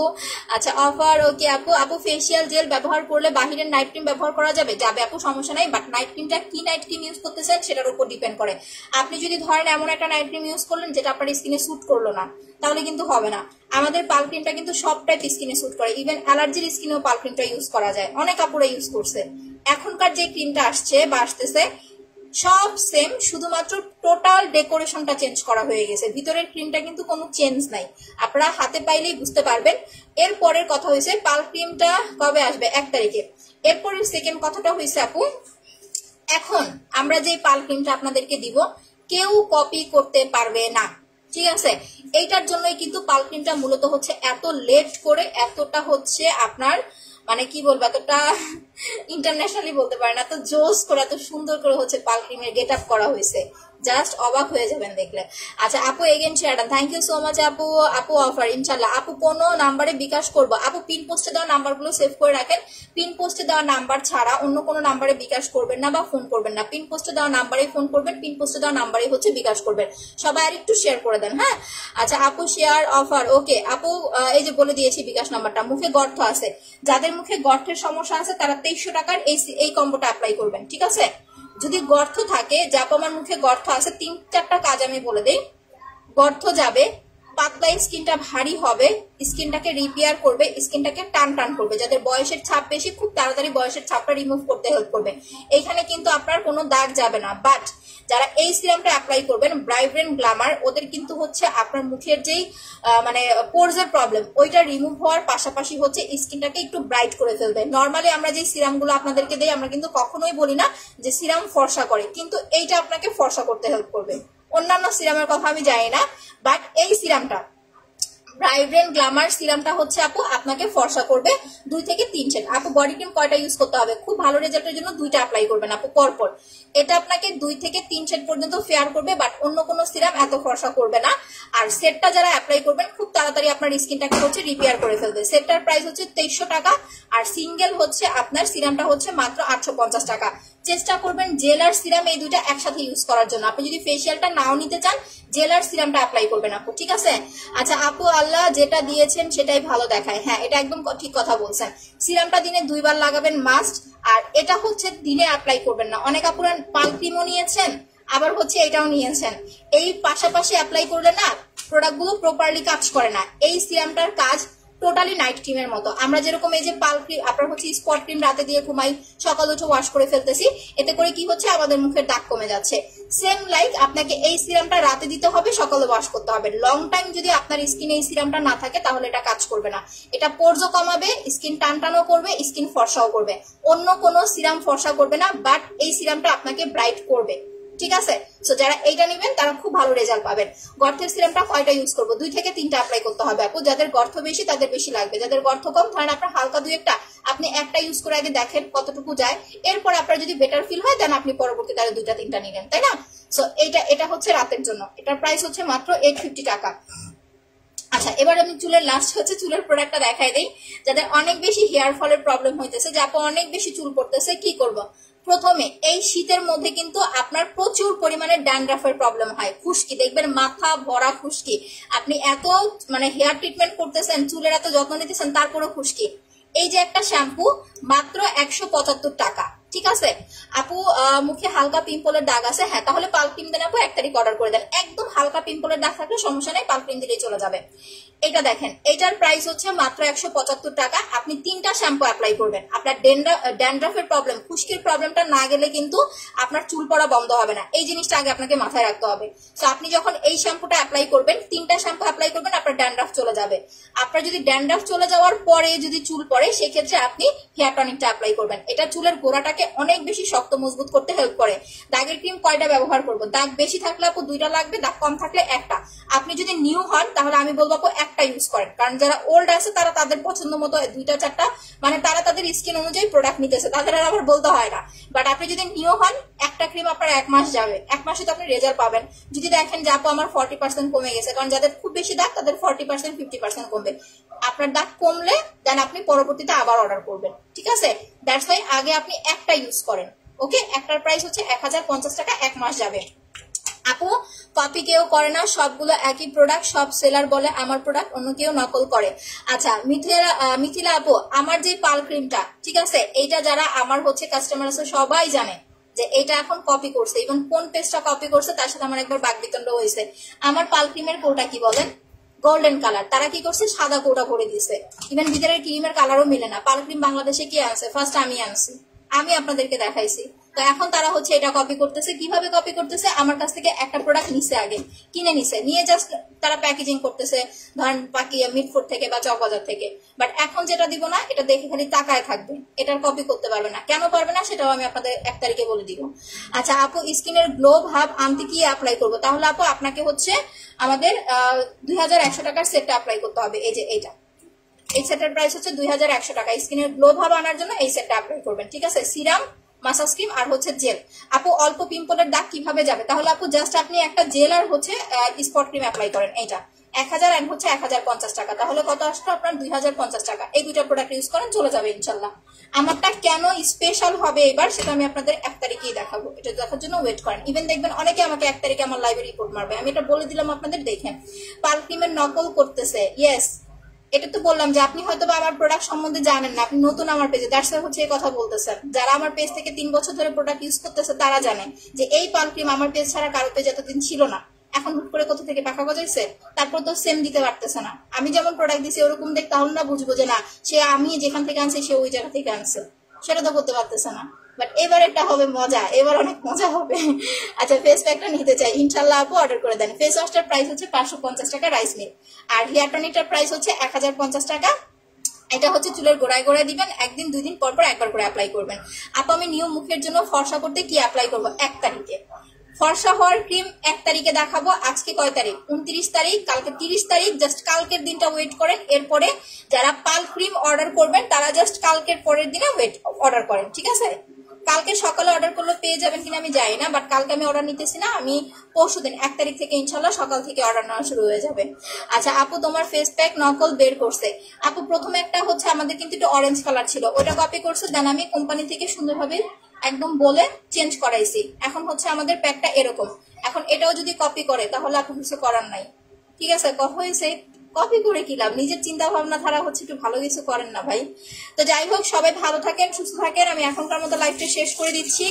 আচ্ছা, অফার ওকে আপু। আপু ফেসিয়াল জেল ব্যবহার করলে বাহিরের নাইট ক্রিম ব্যবহার করা যাবে? যাবে আপু, সমস্যা নাই। বাট নাইট ক্রিমটা কি নাইট ক্রিম ইউজ করতেছেন সেটার উপর ডিপেন্ড করে। আপনি যদি ধরেন এমন একটা নাইট ক্রিম ইউজ করলেন যেটা আপনার স্কিনে স্যুট করলো না, তাহলে কিন্তু হবে না। আমাদের পাল ক্রিমটা কিন্তু সব টাইপ স্কিনে স্যুট করে, ইভেন অ্যালার্জির স্কিনেও পাল ক্রিমটা ইউজ করা যায়, অনেক আপুরা ইউজ করছে। এখনকার যে ক্রিমটা আসছে বা আসতেছে সব সেম, শুধুমাত্র টোটাল ডেকোরেশনটা চেঞ্জ করা হয়ে গেছে, ভিতরের ক্রিমটা কিন্তু কোনো চেঞ্জ নাই। আপনারা হাতে পাইলেই বুঝতে পারবেন। এরপরের কথা হয়েছে পাল ক্রিমটা কবে আসবে? 1 তারিখে। এরপরের সেকেন্ড কথাটা হয়েছে আপু, এখন আমরা যে পাল ক্রিমটা আপনাদেরকে দিব কেউ কপি করতে পারবে না, ঠিক আছে? এইটার জন্যই কিন্তু পাল ক্রিমটা মূলত হচ্ছে এত লেট করে, এতটা হচ্ছে আপনার মানে কি বলবো, এতটা ইন্টারন্যাশনালি বলতে পারেন, এত জোস করে, এত সুন্দর করে হচ্ছে পাল ক্রিমের গেট আপ করা হয়েছে, জাস্ট অবাক হয়ে যাবেন দেখলে। আচ্ছা আপু, again share, thank you so much আপু। আপু অফার ইনশাল্লাহ আপু কোনো নাম্বারে বিকাশ করবো? আপু পিন পোস্টে দেওয়া নাম্বারগুলো সেভ করে রাখেন। পিন পোস্টে দেওয়া নাম্বার ছাড়া অন্য কোনো নাম্বারে বিকাশ করবেন না বা ফোন করবেন না। পিন পোস্টে দেওয়া নাম্বারেই ফোন করবেন, পিন পোস্টে দেওয়া নাম্বারেই হচ্ছে বিকাশ করবেন। সবাই আর একটু শেয়ার করে দেন, হ্যাঁ? আচ্ছা আপু শেয়ার অফার ওকে আপু। এই যে বলে দিয়েছি বিকাশ নাম্বারটা। মুখে গর্ত আছে, যাদের মুখে গর্তের সমস্যা আছে তারা 2300 টাকার এই কম্বোটা অ্যাপ্লাই করবেন, ঠিক আছে? যদি গর্ত থাকে, যাপ আমার মুখে গর্ত আছে, 3-4টা কাজ আমি বলে দিই। গর্ত যাবে, পাতলা স্কিনটা ভারী হবে, স্কিনটাকে রিপেয়ার করবে, স্কিনটাকে টান টান করবে। যাদের বয়সের ছাপ বেশি, খুব তাড়াতাড়ি বয়সের ছাপটা রিমুভ করতে হেল্প করবে। এইখানে কিন্তু আপনার কোনো দাগ যাবে না। বাট যারা এই সিরামটা অ্যাপ্লাই করবেন, ব্রাইব্রেন্ট গ্ল্যামার, ওদের কিন্তু হচ্ছে আপনার মুখের যেই মানে পোরসের প্রবলেম ওইটা রিমুভ হওয়ার পাশাপাশি হচ্ছে স্কিনটাকে একটু ব্রাইট করে ফেলবে। নর্মালি আমরা যে সিরামগুলো আপনাদেরকে দেই, আমরা কিন্তু কখনোই বলি না যে সিরাম ফর্সা করে, কিন্তু এইটা আপনাকে ফর্সা করতে হেল্প করবে। অন্যান্য সিরামের কথা আমি জানি না, বাট এই সিরামটা ব্রাইব্রেন গ্ল্যামার সিরামটা হচ্ছে আপু আপনাকে ফর্সা করবে 2 থেকে 3 শেড। আপু বডি ক্রিম কয়টা ইউজ করতে হবে? খুব ভালো রেজাল্টের জন্য 2টা অ্যাপ্লাই করবেন আপু পরপর। এটা আপনাকে 2 থেকে 3 শেড পর্যন্ত ফেয়ার করবে, বাট অন্য কোনো সিরাম এত ফর্সা করবে না। আর সেটটা যারা অ্যাপ্লাই করবেন খুব তাড়াতাড়ি আপনার স্কিনটাকে হচ্ছে রিপেয়ার করে ফেলবে। সেটটার প্রাইস হচ্ছে 2300 টাকা, আর সিঙ্গেল হচ্ছে আপনার সিরামটা হচ্ছে মাত্র 850 টাকা। চেষ্টা করবেন জেল আর সিরাম এই দুইটা একসাথে ইউজ করার জন্য। আপনি যদি ফেসিয়ালটা নাও নিতে চান, জেল আর সিরামটা অ্যাপ্লাই করবেন আপু, ঠিক আছে? আচ্ছা আপু, আল্লাহ যেটা দিয়েছেন সেটাই ভালো দেখায়। হ্যাঁ, এটা একদম ঠিক কথা বলছেন। সিরামটা দিনে 2 বার লাগাবেন মাস্ট, আর এটা হচ্ছে দিনে অ্যাপ্লাই করবেন না। অনেক আপুরা পাল ক্রিমও নিয়েছেন, আবার হচ্ছে এটাও নিয়েছেন, এই পাশাপাশি অ্যাপ্লাই করলে না প্রোডাক্টগুলো প্রপারলি কাজ করে না। এই সিরামটার কাজ টোটালি নাইট ক্রিমের মতো। আমরা যেরকম এই যে পাল ক্রিম, আপনার হচ্ছে স্পট ক্রিম রাতে দিয়ে ঘুমাই, সকাল উঠে ওয়াশ করে ফেলতেছি, এতে করে কি হচ্ছে আমাদের মুখের দাগ কমে যাচ্ছে। সেম লাইক আপনাকে এই সিরামটা রাতে দিতে হবে, সকালে ওয়াশ করতে হবে। লং টাইম যদি আপনার স্কিনে এই সিরামটা না থাকে তাহলে এটা কাজ করবে না। এটা পোর্স কমাবে, স্কিন টানটানও করবে, স্কিন ফর্সাও করবে। অন্য কোনো সিরাম ফর্সা করবে না, বাট এই সিরামটা আপনাকে ব্রাইট করবে, ঠিক আছে? সো যারা এইটা নেবেন তারা খুব ভালো রেজাল্ট পাবেন। গর্তের সিরামটা কয়টা ইউজ করবো? 2 থেকে 3টা অ্যাপ্লাই করতে হবে আপু। যাদের গর্ত বেশি তাদের বেশি লাগবে, যাদের গর্ত কম ধরেন আপনার হালকা 2-1টা, আপনি একটা ইউজ করে আগে দেখেন কতটুকু যায়। এরপর আপনার যদি বেটার ফিল হয় দেন আপনি পরবর্তীতে 2টা-3টা নিলেন, তাই না? সো এটা হচ্ছে রাতের জন্য, এটার প্রাইস হচ্ছে মাত্র 850 টাকা। আচ্ছা, এবার আমি চুলের লাস্ট হচ্ছে চুলের প্রোডাক্টটা দেখাই দেই। যাদের অনেক বেশি হেয়ার ফলের প্রবলেম হইতেছে, যে আপু অনেক বেশি চুল পড়তেছে, কি করব? প্রথমে এই শীতের মধ্যে কিন্তু আপনার প্রচুর পরিমাণে ড্যান্ড্রাফের প্রবলেম হয়, খুশকি, দেখবেন মাথা ভরা খুশকি। আপনি এত হেয়ার ট্রিটমেন্ট করতেছেন, চুলের এত যত্ন নিতেছেন, তারপরও খুশকি। এই যে একটা শ্যাম্পু মাত্র 175 টাকা, ঠিক আছে? আপু মুখে হালকা পিম্পলের দাগ আছে, হ্যাঁ তাহলে পাল ক্রিম দেন আপু, 1 তারিখ অর্ডার করে দেন। একদম হালকা পিম্পলের দাগ থাকলে সমস্যা নেই, পাল ক্রিম দিলেই চলে যাবে। এটা দেখেন, এটার প্রাইস হচ্ছে মাত্র 175 টাকা। আপনি 3টা শ্যাম্পু অ্যাপ্লাই করবেন। আপনার ড্যান্ড্রাফের প্রবলেম, খুশকির প্রবলেমটা না গেলে কিন্তু আপনার চুল পড়া বন্ধ হবে না। এই জিনিসটা আগে আপনাকে মাথায় রাখতে হবে। তো আপনি যখন এই শ্যাম্পুটা অ্যাপ্লাই করবেন, 3টা শ্যাম্পু অ্যাপ্লাই করবেন, আপনার ড্যান্ড্রাফ চলে যাবে। আপনার যদি ড্যান্ড্রাফ চলে যাওয়ার পরে যদি চুল পড়ে, সেক্ষেত্রে আপনি হেয়ার টনিকটা অ্যাপ্লাই করবেন। এটা চুলের গোড়াটাকে অনেক বেশি শক্ত মজবুত করতে হেল্প করে। দাগের ক্রিম কয়টা ব্যবহার করবো? দাগ বেশি থাকলে আপু 2টা লাগবে, দাগ কম থাকলে 1টা। আপনি যদি নিউ হন তাহলে আমি বলবো আপু 1টা ইউজ করেন, কারণ যারা ওল্ড আছে তারা তাদের পছন্দ মতো 2টা-4টা, তারা তাদের স্কিন অনুযায়ী প্রোডাক্ট নিতেছে, তাদের আর আবার বলতে হয় না। বাট আপনি যদি নিউ হন, একটা ক্রিম আপনার 1 মাস যাবে, 1 মাসে তো আপনি রেজাল্ট পাবেন। যদি দেখেন যে আপু আমার 40% কমে গেছে, কারণ যাদের খুব বেশি দাগ তাদের 40% 50% কমবে। আপনার দাগ কমলে দেন আপনি পরবর্তীতে আবার অর্ডার করবেন, ঠিক আছে? দ্যাটস ওয়াই আগে আপনি একটা ইউজ করেন, ওকে? একটার প্রাইস হচ্ছে 1050 টাকা, 1 মাস যাবে। আপু কপি কেউ করে না, সবগুলো একই প্রোডাক্ট, সব সেলার বলে আমার প্রোডাক্ট অন্য কেউ নকল করে। আচ্ছা মিথিলা আপু, আমার যে পাল ক্রিমটা, ঠিক আছে, এইটা যারা আমার হচ্ছে কাস্টমার আছে সবাই জানে যে এটা এখন কপি করছে। ইভেন কোন পেজটা কপি করছে তার সাথে আমার একবার বাকবিতণ্ড হয়েছে। আমার পাল ক্রিমের কোটা কি বলেন? Golden colour. তারা কি করছে? সাদা কোটা করে দিছে। ইভেন ভিতরের ক্রিমের কালারও মিলে না। পাল ক্রিম বাংলাদেশে কি আনছে? ফার্স্ট আমি আনছি, আমি আপনাদেরকে দেখাইছি। তো এখন তারা হচ্ছে এটা কপি করতেছে। কিভাবে কপি করতেছে? আমার কাছ থেকে একটা প্রোডাক্ট নিছে, আগে কিনে নিছে, নিয়ে জাস্ট তারা প্যাকেজিং করতেছে, ধরেন পাকিয়া মিটফুড থেকে বা চকবাজার থেকে। বাট এখন যেটা দিব না, এটা দেখে খালি তাকায় থাকবে, এটার কপি করতে পারবে না। কেন পারবে না সেটাও আমি আপনাদের 1 তারিখে বলে দিব। আচ্ছা আপু, স্কিনের গ্লো ভাব আনতে কি অ্যাপ্লাই করবো? তাহলে আপু আপনাকে হচ্ছে আমাদের 2100 টাকার সেটটা অ্যাপ্লাই করতে হবে। এই যে এইটা, এই সেটের প্রাইস হচ্ছে 2100 টাকা। স্কিনের গ্লো ভাব আনার জন্য এই সেটটা অ্যাপ্লাই করবেন, ঠিক আছে? সিরাম, মাসাজ ক্রিম আর হচ্ছে জেল। আপু অল্প পিম্পলের দাগ কিভাবে যাবে? তাহলে আপু জাস্ট আপনি একটা জেল আর হচ্ছে স্পট ক্রিম অ্যাপ্লাই করেন। এইটা 1000 এন্ড হচ্ছে 1050 টাকা। তাহলে কত আসলো আপনার? 2050 টাকা। এই 2টা প্রোডাক্ট ইউজ করেন, চলে যাবে ইনশাল্লাহ। আমারটা কেন স্পেশাল হবে এবার সেটা আমি আপনাদের 1 তারিখেই দেখাবো। এটা দেখার জন্য ওয়েট করেন। ইভেন দেখবেন অনেকে আমাকে 1 তারিখে আমার লাইভে রিপোর্ট মারবে। আমি এটা বলে দিলাম আপনাদের, দেখেন পাল ক্রিমের নকল করতেছে। ইয়েস, এটা তো বললাম যে আপনি হয়তো আমার প্রোডাক্ট সম্বন্ধে জানেন না, আপনি নতুন আমার পেজে, দ্যাটস ওয়াই হচ্ছে এই কথা বলতেছেন। যারা আমার পেজ থেকে 3 বছর ধরে প্রোডাক্ট ইউজ করতেছে তারা জানে যে এই পাল ক্রিম আমার পেজ ছাড়া কারো পেজ এতদিন ছিল না। এখন হুট করে কোথা থেকে পাখা গজাইছে? তারপর তো সেম দিতে পারতেছে না। আমি যেমন প্রোডাক্ট দিচ্ছি ওরকম দেখ, তাহলে না বুঝবো যে না সে আমি যেখান থেকে আনছে সে ওই জায়গা থেকে আনছে, সেটা তো করতে পারতেছে না। বাট এবার এটা হবে মজা, এবার অনেক মজা হবে। আচ্ছা ফেস প্যাকটা নিতে চাই, ইনশাল্লাহ আপু অর্ডার করে দেন। ফেস ওয়াশটার প্রাইস হচ্ছে 550 টাকা রাইস মিল, আর হেয়ার টনিকটার প্রাইস হচ্ছে 1050 টাকা। এটা হচ্ছে চুলের গোড়ায় গোড়ায় দিবেন, 1 দিন 2 দিন পর পর একবার করে অ্যাপ্লাই করবেন। আপু আমি নিউ মুখের জন্য ফর্সা করতে কি অ্যাপ্লাই করবো? 1 তারিখে ফর্সা হওয়ার ক্রিম 1 তারিখে দেখাবো। আজকে কয় তারিখ? 29 তারিখ, কালকে 30 তারিখ। জাস্ট কালকের দিনটা ওয়েট করেন। এরপরে যারা পাল ক্রিম অর্ডার করবেন তারা জাস্ট কালকের পরের দিনে অর্ডার করেন, ঠিক আছে? কালকে সকালে অর্ডার করলে পেয়ে যাবেন কিনা আমি জানি না, বাট কালকে আমি অর্ডার নিতেছি না, আমি পরশুদিন 1 তারিখ থেকে ইনশাল্লাহ সকাল থেকে অর্ডার নেওয়া শুরু হয়ে যাবে। আচ্ছা আপু, তোমার ফেস প্যাক নকল বের করছে। আপু প্রথমে একটা হচ্ছে আমাদের কিন্তু একটু অরেঞ্জ কালার ছিল, ওটা কপি করছে, দেন আমি কোম্পানি থেকে সুন্দরভাবে একদম বলে চেঞ্জ করাইছি। এখন হচ্ছে আমাদের প্যাকটা এরকম। এখন এটাও যদি কপি করে তাহলে আপনার কিছু করার নাই, ঠিক আছে? হয়েছে কপি করে কি লাভ? নিজের চিন্তা ভাবনা ধারা হচ্ছে একটু ভালো কিছু করেন না ভাই। তো যাই হোক, সবাই ভালো থাকেন, সুস্থ থাকেন। আমি এখনকার মতো লাইভটা শেষ করে দিচ্ছি।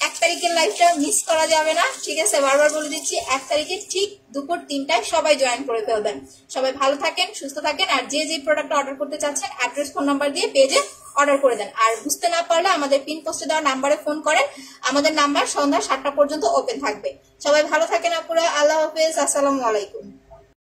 1 তারিখের লাইভটা মিস করা যাবে না, ঠিক আছে? বারবার বলে দিচ্ছি, 1 তারিখে ঠিক দুপুর 3টায় সবাই জয়েন করে ফেলবেন। সবাই ভালো থাকেন, সুস্থ থাকেন। আর যে প্রোডাক্ট অর্ডার করতে চাচ্ছেন অ্যাড্রেস ফোন নাম্বার দিয়ে পেজে অর্ডার করে দেন। আর বুঝতে না পারলে আমাদের পিন পোস্টে দেওয়া নাম্বারে ফোন করেন। আমাদের নাম্বার সন্ধ্যা 7টা পর্যন্ত ওপেন থাকবে। সবাই ভালো থাকেন আপুরা। আল্লাহ হাফেজ, আসসালামু আলাইকুম।